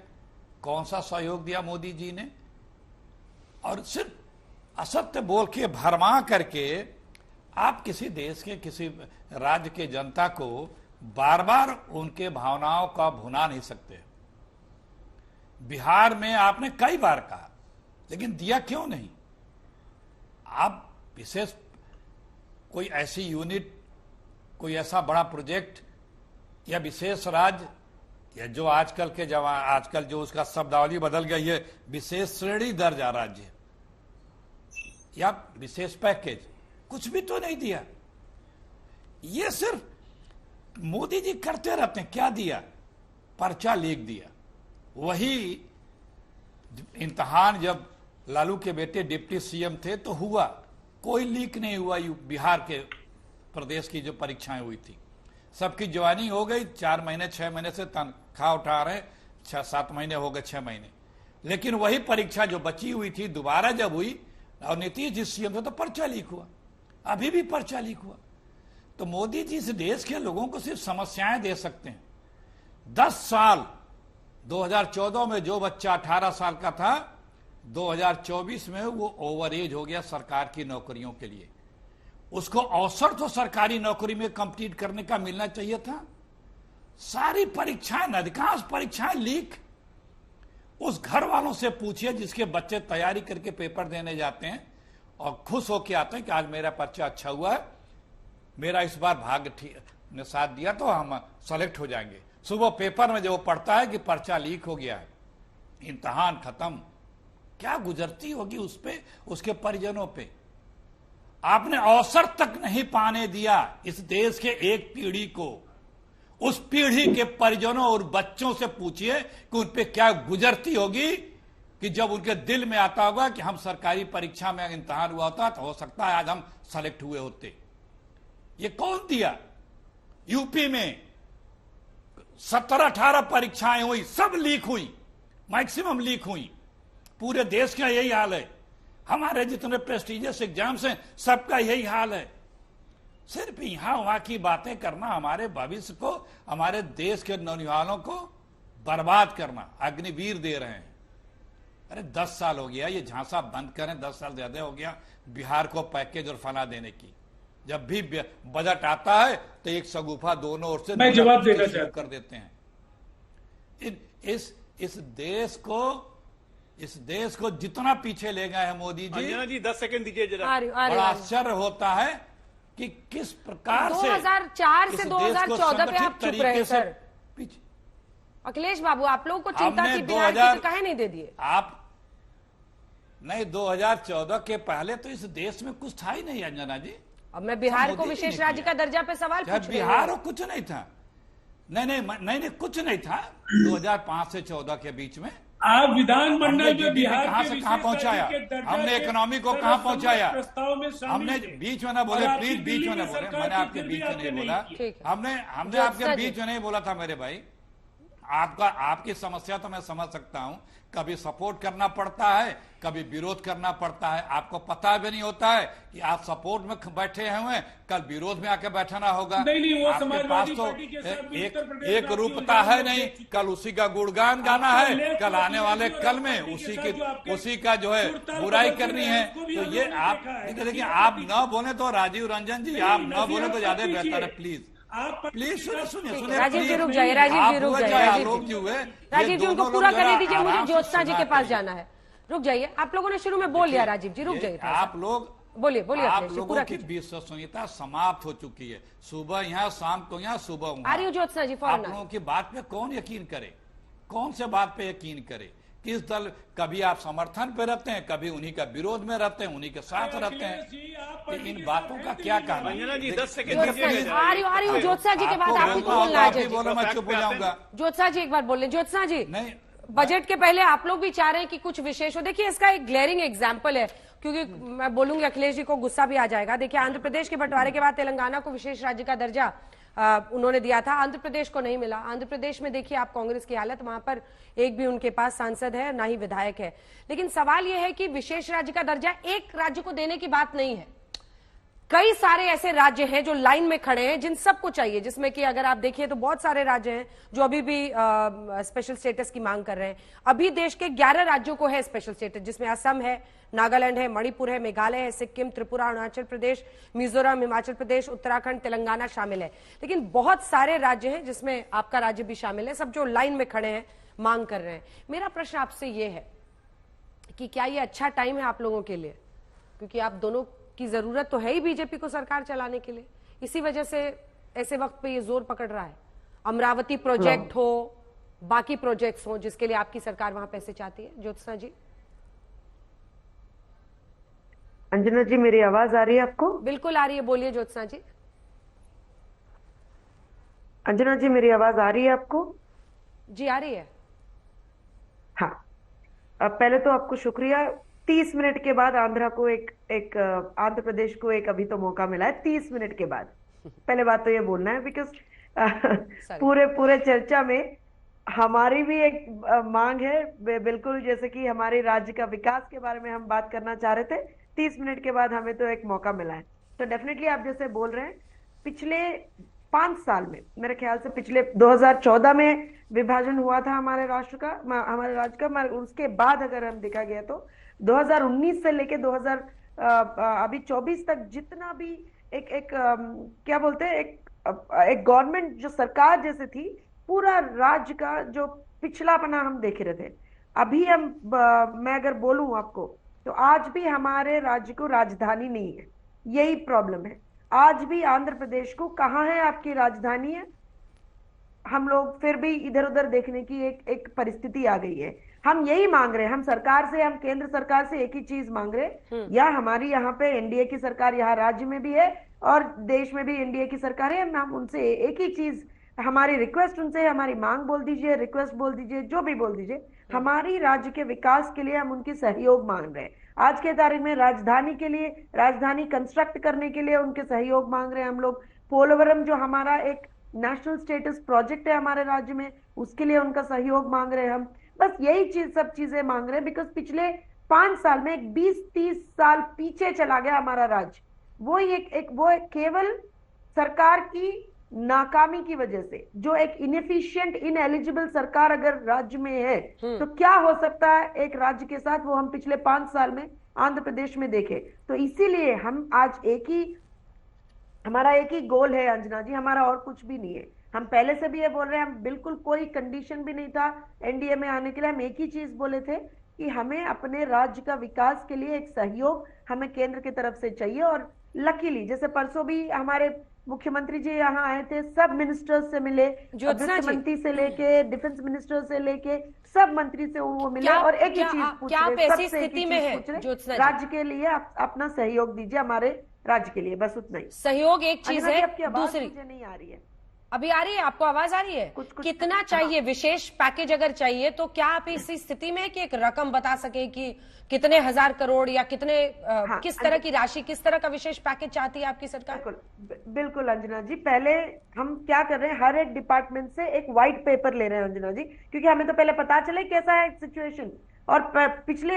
कौन सा सहयोग दिया मोदी जी ने, और सिर्फ असत्य बोल के भरमा करके आप किसी देश के, किसी राज्य के जनता को बार बार उनके भावनाओं का भुना नहीं सकते। बिहार में आपने कई बार कहा, लेकिन दिया क्यों नहीं? आप विशेष कोई ऐसी यूनिट, कोई ऐसा बड़ा प्रोजेक्ट या विशेष राज्य, या जो आजकल जो उसका शब्दावली बदल गई है, विशेष श्रेणी दर्जा राज्य या विशेष पैकेज, कुछ भी तो नहीं दिया। ये सिर्फ मोदी जी करते रहते हैं। क्या दिया? पर्चा लीक दिया। वही इम्तिहान जब लालू के बेटे डिप्टी सीएम थे तो हुआ, कोई लीक नहीं हुआ। बिहार के प्रदेश की जो परीक्षाएं हुई थी, सबकी ज्वाइनिंग हो गई, 4 महीने 6 महीने से तनख्वाह उठा रहे, 6-7 महीने हो गए, 6 महीने। लेकिन वही परीक्षा जो बची हुई थी दोबारा जब हुई और नीतीश जी सीएम थे तो पर्चा लीक हुआ। अभी भी पर्चा लीक हुआ। तो मोदी जी इस देश के लोगों को सिर्फ समस्याएं दे सकते हैं। 10 साल 2014 में जो बच्चा 18 साल का था, 2024 में वो ओवर एज हो गया सरकार की नौकरियों के लिए। उसको अवसर तो सरकारी नौकरी में कंप्लीट करने का मिलना चाहिए था। सारी परीक्षाएं, अधिकांश परीक्षाएं लीक। उस घर वालों से पूछिए जिसके बच्चे तैयारी करके पेपर देने जाते हैं और खुश होकर आते हैं कि आज मेरा पर्चा अच्छा हुआ है, मेरा इस बार भाग्य ने साथ दिया तो हम सेलेक्ट हो जाएंगे। सुबह पेपर में जो पढ़ता है कि पर्चा लीक हो गया है, इम्तिहान खत्म, क्या गुजरती होगी उस पे, उसके परिजनों पे। आपने अवसर तक नहीं पाने दिया इस देश के एक पीढ़ी को। उस पीढ़ी के परिजनों और बच्चों से पूछिए कि उन पे क्या गुजरती होगी कि जब उनके दिल में आता होगा कि हम सरकारी परीक्षा में इम्तिहान हुआ होता तो हो सकता है आज हम सेलेक्ट हुए होते। ये कौन दिया? यूपी में 17-18 परीक्षाएं हुई, सब लीक हुई, मैक्सिमम लीक हुई। पूरे देश का यही हाल है। हमारे जितने प्रेस्टिजियस एग्जाम्स हैं सबका यही हाल है। सिर्फ यहां वहां की बातें करना हमारे भविष्य को, हमारे देश के नौजवानों को बर्बाद करना। अग्निवीर दे रहे हैं। अरे 10 साल हो गया, ये झांसा बंद करें। 10 साल ज्यादा हो गया बिहार को पैकेज और फना देने की। जब भी बजट आता है तो एक सगुफा दोनों ओर से मैं जवाब देना चाहता कर देते हैं। इस देश को जितना पीछे ले गए हैं मोदी जी, 10 सेकंड दीजिए जरा। बड़ा आश्चर्य होता है कि किस प्रकार से 2004 से 2014 पे आप चुप रहे सर। अखिलेश बाबू, आप लोगों को चिंता थी बिहार की तो काहे नहीं दे दिए? आप नहीं, 2014 के पहले तो इस देश में कुछ था ही नहीं अंजना जी। अब मैं बिहार को विशेष राज्य का दर्जा पे सवाल पूछ रही हूं। बिहार कुछ नहीं था। नहीं कुछ नहीं था 2005 से 14 के बीच में। आप विधानमंडल में बिहार कहां से कहां पहुंचाया? हमने इकोनॉमी को कहां पहुंचाया? हमने बीच में ना बोले, प्लीज बीच में ना बोले। मैंने आपके बीच में नहीं बोला। हमने आपके बीच में नहीं बोला था मेरे भाई। आपकी समस्या तो मैं समझ सकता हूं, कभी सपोर्ट करना पड़ता है, कभी विरोध करना पड़ता है। आपको पता भी नहीं होता है कि आप सपोर्ट में बैठे हुए हैं, कल विरोध में आके बैठना होगा। नहीं, वो आपके पास समाजवादी तो पार्टी के साथ भी उत्तर प्रदेश एक रूपता है नहीं, कल उसी का गुणगान गाना है, कल आने वाले कल में उसी का जो है बुराई करनी है। तो ये आप देखिए, आप न बोले तो राजीव रंजन जी, आप न बोले तो ज्यादा बेहतर है। प्लीज सुनिए राजीव जी रुक जाइए, राजीव जी रुक जाइए, राजीव जी उनको पूरा करने दीजिए, मुझे ज्योत्सना जी के पास जाना है। रुक जाइए, आप लोगों ने शुरू में बोल लिया, राजीव जी रुक जाइए। आप लोग बोलिए आप लोगों की विश्वसनीयता समाप्त हो चुकी है। सुबह यहाँ, शाम को यहाँ, सुबह वहाँ। आ रही हूँ ज्योत्सना जी, आप लोगों की बात पे कौन यकीन करे, कौन से बात पे यकीन करे? किस दल, कभी आप समर्थन पे रहते हैं, कभी उन्हीं का विरोध में रहते हैं, उन्हीं के साथ रहते हैं। तो इन बातों का क्या कहना? आ रही हूँ ज्योत्सना जी के बाद आपको बोलना है। बोलो, मैं चुप हो जाऊंगा। ज्योत्सना जी एक बार बोल लें। ज्योत्सना जी, नहीं, बजट के पहले आप लोग भी चाह रहे हैं कि कुछ विशेष हो। देखिए, इसका एक ग्लेयरिंग एग्जाम्पल है, क्योंकि मैं बोलूंगी अखिलेश जी को गुस्सा भी आ जाएगा। देखिए, आंध्र प्रदेश के बंटवारे के बाद तेलंगाना को विशेष राज्य का दर्जा उन्होंने दिया था, आंध्र प्रदेश को नहीं मिला। आंध्र प्रदेश में देखिए आप कांग्रेस की हालत, वहां पर एक भी उनके पास सांसद है, ना ही विधायक है। लेकिन सवाल यह है कि विशेष राज्य का दर्जा एक राज्य को देने की बात नहीं है। कई सारे ऐसे राज्य हैं जो लाइन में खड़े हैं, जिन सबको चाहिए, जिसमें कि अगर आप देखिए तो बहुत सारे राज्य हैं जो अभी भी स्पेशल स्टेटस की मांग कर रहे हैं। अभी देश के 11 राज्यों को है स्पेशल स्टेटस, जिसमें असम है, नागालैंड है, मणिपुर है, मेघालय है, सिक्किम, त्रिपुरा, अरुणाचल प्रदेश, मिजोरम, हिमाचल प्रदेश, उत्तराखंड, तेलंगाना शामिल है। लेकिन बहुत सारे राज्य हैं जिसमें आपका राज्य भी शामिल है, सब जो लाइन में खड़े हैं, मांग कर रहे हैं। मेरा प्रश्न आपसे ये है कि क्या ये अच्छा टाइम है आप लोगों के लिए? क्योंकि आप दोनों की जरूरत तो है ही बीजेपी को सरकार चलाने के लिए, इसी वजह से ऐसे वक्त पे ये जोर पकड़ रहा है। अमरावती प्रोजेक्ट हो, बाकी प्रोजेक्ट्स हो, जिसके लिए आपकी सरकार वहां पैसे चाहती है। ज्योत्सना जी। अंजना जी, मेरी आवाज आ रही है आपको? बिल्कुल आ रही है, बोलिए ज्योत्सना जी। अंजना जी, मेरी आवाज आ रही है आपको? जी आ रही है। हाँ, अब पहले तो आपको शुक्रिया। 30 मिनट के बाद आंध्र प्रदेश को एक अभी तो मौका मिला है 30 मिनट के बाद। पहले बात तो ये बोलना है, बिकॉज पूरे चर्चा में हमारी भी एक मांग है, बिल्कुल जैसे कि हमारे राज्य का विकास के बारे में हम बात करना चाह रहे थे। 30 मिनट के बाद हमें तो एक मौका मिला है। तो डेफिनेटली आप जैसे बोल रहे हैं, पिछले 5 साल में, मेरे ख्याल से पिछले 2014 में विभाजन हुआ था हमारे राज्य का, उसके बाद अगर हम देखा गया तो 2019 से लेके अभी 24 तक जितना भी क्या बोलते हैं, एक गवर्नमेंट जो सरकार जैसे थी, पूरा राज्य का जो पिछलापना हम देख रहे थे। अभी मैं अगर बोलूं आपको तो आज भी हमारे राज्य को राजधानी नहीं है, यही प्रॉब्लम है। आज भी आंध्र प्रदेश को कहाँ है आपकी राजधानी है, हम लोग फिर भी इधर उधर देखने की एक परिस्थिति आ गई है। हम यही मांग रहे हैं, हम केंद्र सरकार से एक ही चीज मांग रहे हैं, या हमारी यहाँ पे एनडीए की सरकार यहाँ राज्य में भी है और देश में भी एनडीए की सरकार है, हम उनसे एक ही चीज, हमारी रिक्वेस्ट उनसे, हमारी मांग बोल दीजिए, रिक्वेस्ट बोल दीजिए, जो भी बोल दीजिए, हमारी राज्य के विकास के लिए हम उनकी सहयोग मांग रहे हैं। आज के तारीख में राजधानी के लिए, राजधानी कंस्ट्रक्ट करने के लिए उनके सहयोग मांग रहे हैं हम लोग। पोलवरम जो हमारा एक नेशनल स्टेटस प्रोजेक्ट है हमारे राज्य में, उसके लिए उनका सहयोग मांग रहे हैं हम। बस यही सब चीजें मांग रहे हैं, बिकॉज पिछले 5 साल में 20-30 साल पीछे चला गया हमारा राज्य। वो केवल सरकार की नाकामी की वजह से, जो एक इनएफिशिएंट, इनएलिजिबल सरकार अगर राज्य में है तो क्या हो सकता है एक राज्य के साथ, वो हम पिछले 5 साल में आंध्र प्रदेश में देखे। तो इसीलिए हम आज हमारा एक ही गोल है अंजना जी, हमारा और कुछ भी नहीं है। हम पहले से भी ये बोल रहे हैं, हम बिल्कुल कोई कंडीशन भी नहीं था एनडीए में आने के लिए। हम एक ही चीज बोले थे कि हमें अपने राज्य का विकास के लिए एक सहयोग हमें केंद्र की तरफ से चाहिए। और लकीली जैसे परसों भी हमारे मुख्यमंत्री जी यहाँ आए थे, सब मिनिस्टर्स से मिले, वित्त मंत्री से लेके डिफेंस मिनिस्टर से लेके सब मंत्री से वो मिले और एक ही चीज पूछ रहे, राज्य के लिए अपना सहयोग दीजिए, हमारे राज्य के लिए, बस उतना ही। सहयोग एक चीज है, दूसरी नहीं आ रही है। अभी आ रही है, आपको आवाज आ रही है? कितना चाहिए विशेष पैकेज अगर चाहिए तो क्या आप इसी स्थिति में कि एक रकम बता सके कि कितने हजार करोड़ या कितने किस तरह की राशि, किस तरह का विशेष पैकेज चाहती है आपकी सरकार? बिल्कुल अंजना जी, पहले हम क्या कर रहे हैं, हर एक डिपार्टमेंट से एक व्हाइट पेपर ले रहे हैं अंजना जी, क्योंकि हमें तो पहले पता चले कैसा है सिचुएशन। और पिछले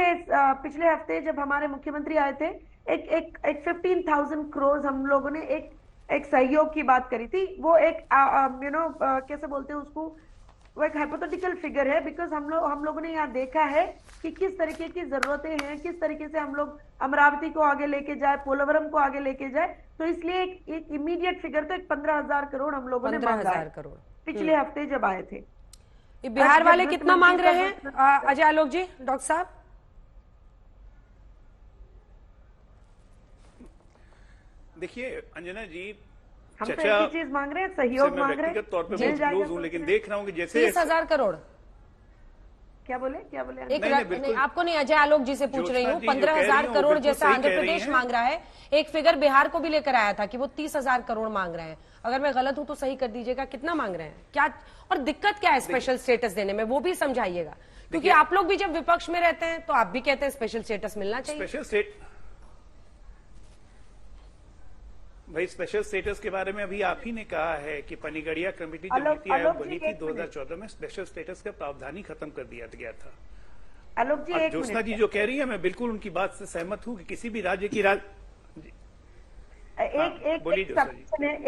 हफ्ते जब हमारे मुख्यमंत्री आए थे, एक 15,000 करोड़ हम लोगों ने एक सहयोग की बात करी थी। वो एक कैसे बोलते हैं उसको, वो एक हाइपोथेटिकल फिगर है, बिकॉज हम लोगों ने यहाँ देखा है कि किस तरीके की जरूरतें हैं, किस तरीके से हम लोग अमरावती को आगे लेके जाए, पोलवरम को आगे लेके जाए। तो इसलिए एक इमीडिएट फिगर तो एक 15,000 करोड़ हम लोगों ने मांगा है पिछले हफ्ते जब आए थे। बिहार वाले कितना मांग रहे हैं अजय आलोक जी, डॉक्टर साहब? देखिए अंजना जी, हम तो एक ही चीज मांग रहे हैं, सहयोग मांग रहे हैं। व्यक्तिगत तौर पे बहुत क्लोज हूं, लेकिन देख रहा हूं कि जैसे 30,000 करोड़ क्या बोले नहीं, आपको नहीं, अजय आलोक जी से पूछ रही हूँ। 15,000 करोड़ जैसा आंध्र प्रदेश मांग रहा है, एक फिगर बिहार को भी लेकर आया था कि वो 30,000 करोड़ मांग रहे हैं। अगर मैं गलत हूं तो सही कर दीजिएगा, कितना मांग रहे हैं क्या, और दिक्कत क्या है स्पेशल स्टेटस देने में, वो भी समझाइएगा, क्योंकि आप लोग भी जब विपक्ष में रहते हैं तो आप भी कहते हैं स्पेशल स्टेटस मिलना चाहिए। भाई स्पेशल स्टेटस के बारे में अभी आप ही ने कहा है कि पनीगढ़िया कमेटी जो नीति आयोग बनी थी 2014 में, स्पेशल स्टेटस का प्रावधान ही खत्म कर दिया गया था। आलोक जी, ज्योत्सना जी जो कह रही है, मैं बिल्कुल उनकी बात से सहमत हूं कि किसी भी राज्य की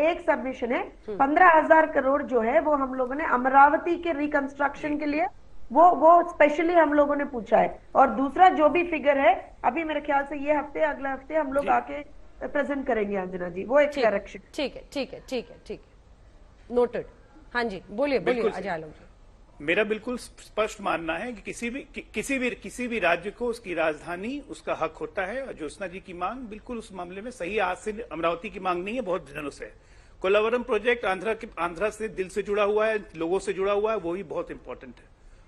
एक सबमिशन है 15,000 करोड़ जो है वो हम लोगों ने अमरावती के रिकंस्ट्रक्शन के लिए वो स्पेशली हम लोगों ने पूछा है। और दूसरा जो भी फिगर है अभी मेरे ख्याल से ये हफ्ते अगले हफ्ते हम लोग आके प्रेजेंट करेंगे अंजना जी, वो एक करेक्शन। ठीक है, नोटेड। हाँ जी, बोलिए अजय आलोक जी। मेरा बिल्कुल स्पष्ट मानना है कि किसी भी राज्य को उसकी राजधानी, उसका हक होता है। और ज्योत्सना जी की मांग बिल्कुल उस मामले में सही, आज से अमरावती की मांग नहीं है, बहुत दिनों से। कोलावरम प्रोजेक्ट आंध्रा से दिल से जुड़ा हुआ है, लोगों से जुड़ा हुआ है, वो भी बहुत इंपॉर्टेंट है।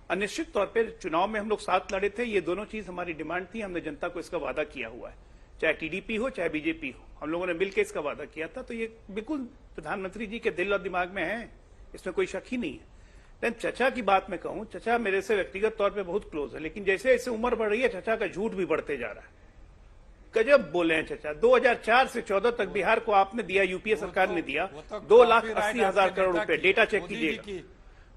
और निश्चित तौर पर चुनाव में हम लोग साथ लड़े थे, ये दोनों चीज हमारी डिमांड थी, हमने जनता को इसका वादा किया हुआ है, चाहे टीडीपी हो चाहे बीजेपी हो, हम लोगों ने मिलकर इसका वादा किया था। तो ये बिल्कुल प्रधानमंत्री जी के दिल और दिमाग में है, इसमें कोई शक ही नहीं है। लेकिन चचा की बात मैं कहूं, चचा मेरे से व्यक्तिगत तौर पे बहुत क्लोज है, लेकिन जैसे जैसे उम्र बढ़ रही है चचा का झूठ भी बढ़ते जा रहा है। गजब बोले हैं चचा। 2004 से 14 तक बिहार को आपने दिया, यूपीए सरकार ने दिया 2,80,000 करोड़ रुपए, डेटा चेक कीजिएगा,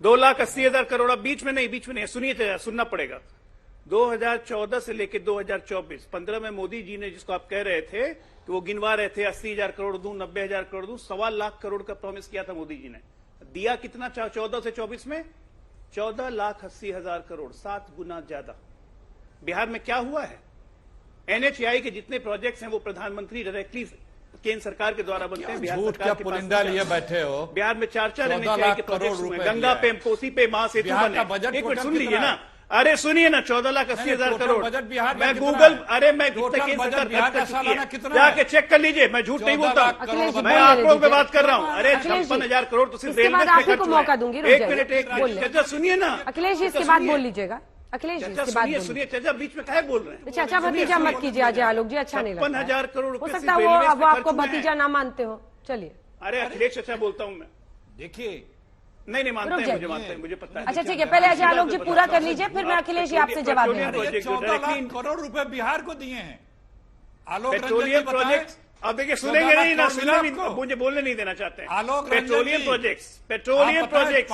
2,80,000 करोड़। अब बीच में नहीं, सुनिए चचा, सुनना पड़ेगा। 2014 से लेकर 2024, 15 में मोदी जी ने, जिसको आप कह रहे थे कि वो गिनवा रहे थे 80,000 करोड़ दूं, 90,000 करोड़ दूं, 1.25 लाख करोड़ का प्रॉमिस किया था मोदी जी ने। दिया कितना 14 से 24 में? 14,80,000 करोड़, 7 गुना ज्यादा। बिहार में क्या हुआ है? एनएचएआई के जितने प्रोजेक्ट्स हैं वो प्रधानमंत्री डायरेक्टली केंद्र सरकार के द्वारा बनते हैं। बिहार सरकार के पुलिंदा लिए बैठे हो। बिहार में 4 एनएचएआई के प्रोजेक्ट्स हुए, गंगा पे, कोसी पे, महासेतु बने। एक मिनट सुन लीजिए ना, अरे सुनिए ना, 14,80,000 करोड़। मैं गूगल, अरे मैं जाके चेक कर लीजिए, मैं झूठ नहीं बोलता, मैं आप लोगों पे बात कर रहा हूँ। अरे 56,000 करोड़ तो सिर्फ रेलवे में खर्च हुआ है। एक मिनट चचा सुनिए ना, अखिलेश जी इसके बाद बोल लीजिएगा। अखिलेश जी इसके बाद सुनिए, चचा बीच में क्या बोल रहे हैं? चाचा भतीजा मत कीजिए अजय आलोक जी, अच्छा नहीं लगता। 56,000 करोड़ हो सकता है वो आपको भतीजा ना मानते हो। चलिए, अरे अखिलेश चचा बोलता हूँ मैं। देखिए नहीं मानते हैं, मुझे मानते हैं, मुझे पता है। अच्छा ठीक है, पहले अजय आलोक जी पूरा कर लीजिए, फिर मैं अखिलेश जी आपसे जवाब दूंगा। 14 लाख करोड़ रुपए बिहार को दिए हैं पेट्रोलियम प्रोजेक्ट। अब देखिए, सुनेंगे नहीं ना, मुझे बोलने नहीं देना चाहते हैं। पेट्रोलियम प्रोजेक्ट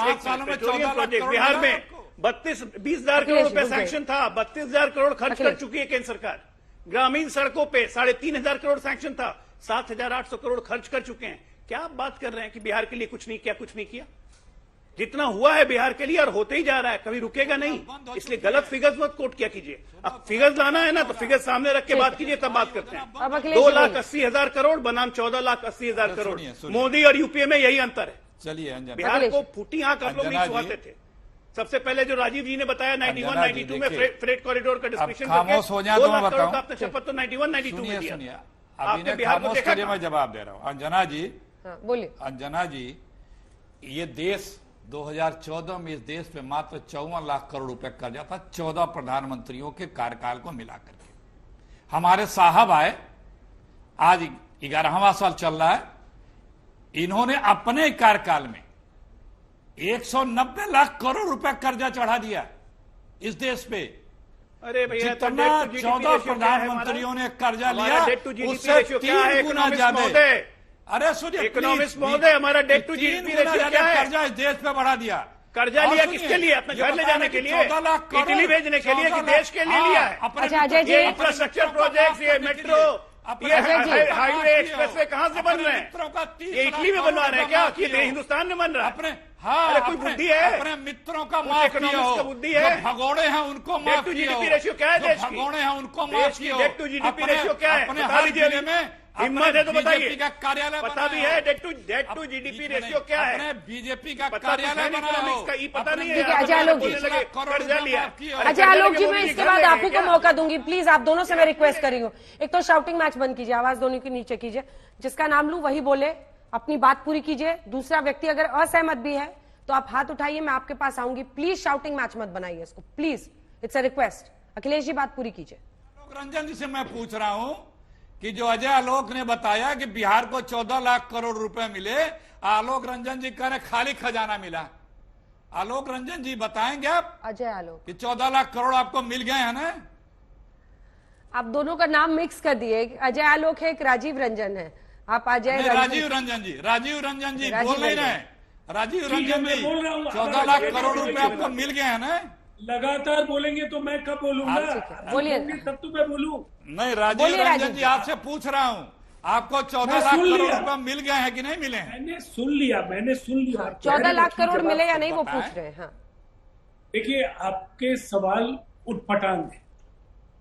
बिहार में 20,000 करोड़ रुपए सैंक्शन था, 32,000 करोड़ खर्च कर चुकी है केंद्र सरकार। ग्रामीण सड़कों पे 3,500 करोड़ सैंक्शन था, 7,800 करोड़ खर्च कर चुके हैं। क्या आप बात कर रहे हैं कि बिहार के लिए कुछ नहीं किया? जितना हुआ है बिहार के लिए और होते ही जा रहा है, कभी रुकेगा नहीं। इसलिए गलत फिगर्स मत कोट किया कीजिए। अब फिगर्स लाना है ना तो फिगर्स सामने रख के बात कीजिए, तब बात करते हैं। 2,80,000 करोड़ बनाम 14,80,000 करोड़, मोदी और यूपीए में यही अंतर है। चलिए, बिहार को फूटी आंख आप लोग नहीं छुआते थे। सबसे पहले जो राजीव जी ने बताया 91-92 में फ्रेट कॉरिडोर का डिस्कशन खामोश हो जाए तो मैं बताऊं, आपने शपथ तो 91-92 में दिया। आपने बिहार को देखा, मैं जवाब दे रहा हूं। अंजना जी बोलिए। अंजना जी, ये देश 2014 में इस देश पे मात्र 54 लाख करोड़ रुपए कर्जा था, 14 प्रधानमंत्रियों के कार्यकाल को मिलाकर के। हमारे साहब आए, आज 11वां साल चल रहा है, इन्होंने अपने कार्यकाल में 190 लाख करोड़ रुपए कर्जा चढ़ा दिया इस देश पे। अरे भैया, जितना 14 प्रधानमंत्रियों ने कर्जा लिया उससे 3 गुना ज्यादा। अरे सुनिए, इकोनॉमिस्ट महोदय, हमारा डेट टू जीडीपी रेशियो क्या है? कर्जा इस देश पे बढ़ा दिया। कर्जा लिया किसके लिए? अपने घर ले जाने के लिए, 14 लाख करोड़ इटली भेजने के लिए कि देश के लिए लिया है? अच्छा अजय जी, ये इंफ्रास्ट्रक्चर प्रोजेक्ट, ये मेट्रो, ये हाईवे एक्सप्रेसवे कहाँ से बन रहे हैं? ये इटली में बनवा रहे हैं क्या? कि हिंदुस्तान में बन रहा है? अपने हाँ, कोई बुद्धि है? अपने मित्रों का माफ किया हो, बुद्धि है? जो भगोड़े हैं उनको माफ किया हो। जीडीपी रेशियो क्या है देश की? भगोड़े हैं उनको माफ किया हो। डेट टू जीडीपी रेशियो क्या है? अपने हर जिले में हिम्मत है तो बताइए। का कार्यालय पता भी है डेट टू जीडीपी रेशियो क्या है? अपने बीजेपी का कार्यालय बनाया हो। पता नहीं है। अजय आलोक जी, अजय आलोक जी, मैं इसके बाद आप ही को मौका दूंगी। प्लीज आप दोनों से मैं रिक्वेस्ट कर रही हूँ, एक तो शाउटिंग मैच बंद कीजिए, आवाज दोनों की नीचे कीजिए, जिसका नाम लूं वही बोले, अपनी बात पूरी कीजिए। दूसरा व्यक्ति अगर असहमत भी है तो आप हाथ उठाइए, मैं आपके पास आऊंगी। प्लीज शाउटिंग मैच मत बनाइए इसको, please, it's a request. Akhilesh ji बात पूरी कीजिए। आलोक रंजन जी से मैं पूछ रहा हूं कि जो अजय आलोक ने बताया कि बिहार को 14 लाख करोड़ रुपए मिले, आलोक रंजन जी कह रहे खाली खजाना मिला। आलोक रंजन जी बताएंगे आप अजय आलोक कि 14 लाख करोड़ आपको मिल गए हैं ना? आप दोनों का नाम मिक्स कर दिए, अजय आलोक है, एक राजीव रंजन है। आप अजय राजीव रंजन जी बोल नहीं रहे। राजीव रंजन जी 14 लाख करोड़ रुपए आपको मिल गए हैं ना? लगातार बोलेंगे तो मैं कब बोलूंगा? बोलिए तब तो मैं बोलूं। नहीं, राजीव रंजन जी आपसे पूछ रहा हूं, आपको 14 लाख करोड़ रुपए मिल गए हैं कि नहीं मिले? मैंने सुन लिया 14 लाख करोड़ मिले या नहीं वो पूछ रहे हैं। देखिए, आपके सवाल उटपटांग है,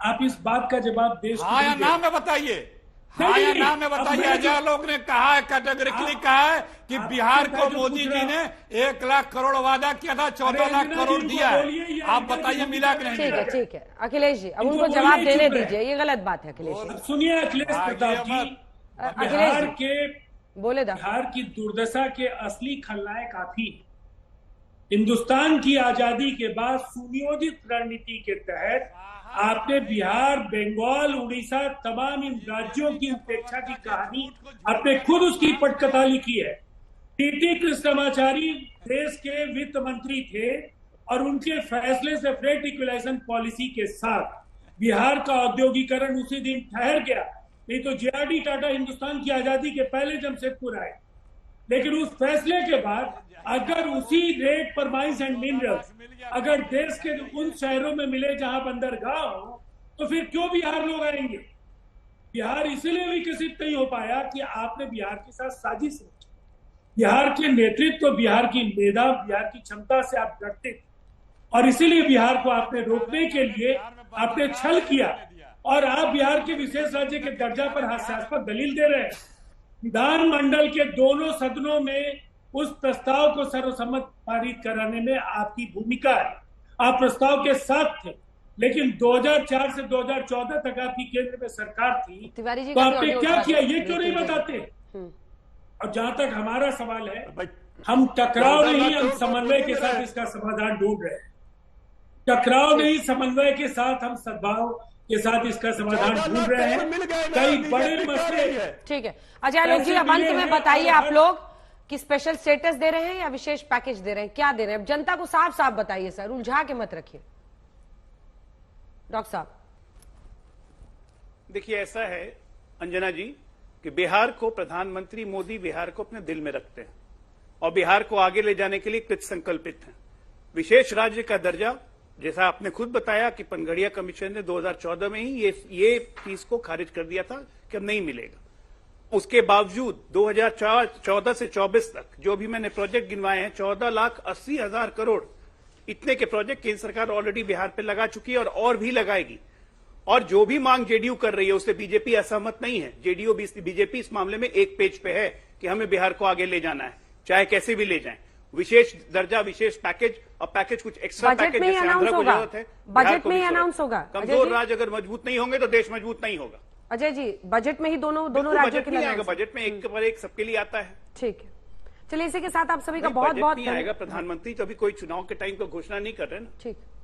आप इस बात का जवाब देश हाँ या ना में बताइए, हाँ या ना में बताइए। अजय आलोक ने कहा है, कैटेगरिकली कहा है कि बिहार को मोदी जी ने 1 लाख करोड़ वादा किया था, 14 लाख करोड़ दिया है। आप बताइए मिला कि नहीं? ठीक है अखिलेश जी, अब उनको जवाब देने दीजिए, ये गलत बात है अखिलेश जी। सुनिए अखिलेश प्रताप जी, बिहार के बोले बिहार की दुर्दशा के असली खलनायक आप ही। हिंदुस्तान की आजादी के बाद सुनियोजित रणनीति के तहत आपने बिहार, बंगाल, उड़ीसा, तमाम इन राज्यों की उपेक्षा की कहानी आपने खुद उसकी पटकथा लिखी है। टीटी कृष्णमाचारी देश के वित्त मंत्री थे और उनके फैसले से फ्रेट इक्विलाइजेशन पॉलिसी के साथ बिहार का औद्योगिकरण उसी दिन ठहर गया। नहीं तो जेआरडी टाटा हिंदुस्तान की आजादी के पहले जमशेदपुर आए, लेकिन उस फैसले के बाद अगर उसी रेट पर माइंस एंड मिनरल्स अगर देश के उन शहरों में मिले जहां बंदरगाह हो, तो फिर क्यों बिहार लोग आएंगे? बिहार इसलिए विकसित नहीं हो पाया कि आपने बिहार के साथ साजिश रची। बिहार के नेतृत्व, बिहार की मेधा, बिहार की क्षमता से आप डरते थे और इसीलिए बिहार को आपने रोकने के लिए आपने छल किया और आप बिहार के विशेष राज्य के दर्जा पर हास्यास्पद दलील दे रहे हैं। विधानमंडल के दोनों सदनों में उस प्रस्ताव को सर्वसम्मत पारित कराने में आपकी भूमिका है। आप प्रस्ताव के साथ थे, लेकिन 2004 से 2014 तक आपकी केंद्र में सरकार थी, तो आपने क्या किया ये क्यों नहीं बताते? और जहां तक हमारा सवाल है, हम टकराव नहीं, हम समन्वय के साथ इसका समाधान ढूंढ रहे हैं। टकराव नहीं, समन्वय के साथ हम सद्भाव के साथ इसका समाधान ढूंढ रहे हैं। कई बड़े मसले। ठीक है अजय आलोक जी, अब अंत में बताइए आप लोग कि स्पेशल स्टेटस दे रहे हैं या विशेष पैकेज दे रहे हैं, क्या दे रहे हैं? जनता को साफ साफ बताइए सर, उलझा के मत रखिए। डॉक्टर साहब देखिए, ऐसा है अंजना जी कि बिहार को प्रधानमंत्री मोदी बिहार को अपने दिल में रखते हैं और बिहार को आगे ले जाने के लिए कृत संकल्पित हैं। विशेष राज्य का दर्जा, जैसा आपने खुद बताया कि पनगड़िया कमीशन ने 2014 में ही ये फीस को खारिज कर दिया था कि अब नहीं मिलेगा। उसके बावजूद 2014 से 24 तक जो भी मैंने प्रोजेक्ट गिनवाए हैं, 14,80,000 करोड़ इतने के प्रोजेक्ट केंद्र सरकार ऑलरेडी बिहार पे लगा चुकी है और भी लगाएगी। और जो भी मांग जेडीयू कर रही है उससे बीजेपी असहमत नहीं है। जेडीयू बीजेपी इस मामले में एक पेज पे है कि हमें बिहार को आगे ले जाना है, चाहे कैसे भी ले जाएं। विशेष दर्जा, विशेष पैकेज और पैकेज कुछ एक्स्ट्रा पैकेज जैसे आंध्र को जरूरत है, बजट में ही अनाउंस होगा। कमजोर राज्य अगर मजबूत नहीं होंगे तो देश मजबूत नहीं होगा। अजय जी, बजट में ही दोनों राज्यों के लिए आएगा, बजट में एक के बाद एक सबके लिए आता है। ठीक है, चलिए इसी के साथ आप सभी का बहुत बहुत आएगा। प्रधानमंत्री तो अभी कोई चुनाव के टाइम को घोषणा नहीं कर रहे ना।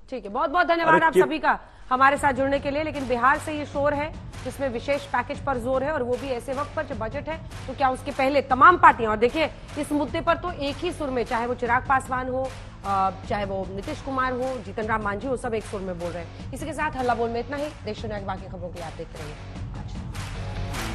ठीक है, बहुत बहुत धन्यवाद आप सभी का हमारे साथ जुड़ने के लिए। लेकिन बिहार से ये शोर है जिसमें विशेष पैकेज पर जोर है और वो भी ऐसे वक्त पर जब बजट है। तो क्या उसके पहले तमाम पार्टियां, और देखिए इस मुद्दे पर तो एक ही सुर में, चाहे वो चिराग पासवान हो, चाहे वो नीतीश कुमार हो, जीतन राम मांझी हो, सब एक सुर में बोल रहे हैं। इसी के साथ हल्ला बोल में इतना ही। देश दुनिया की बाकी खबरों के लिए आप देखते रहिए।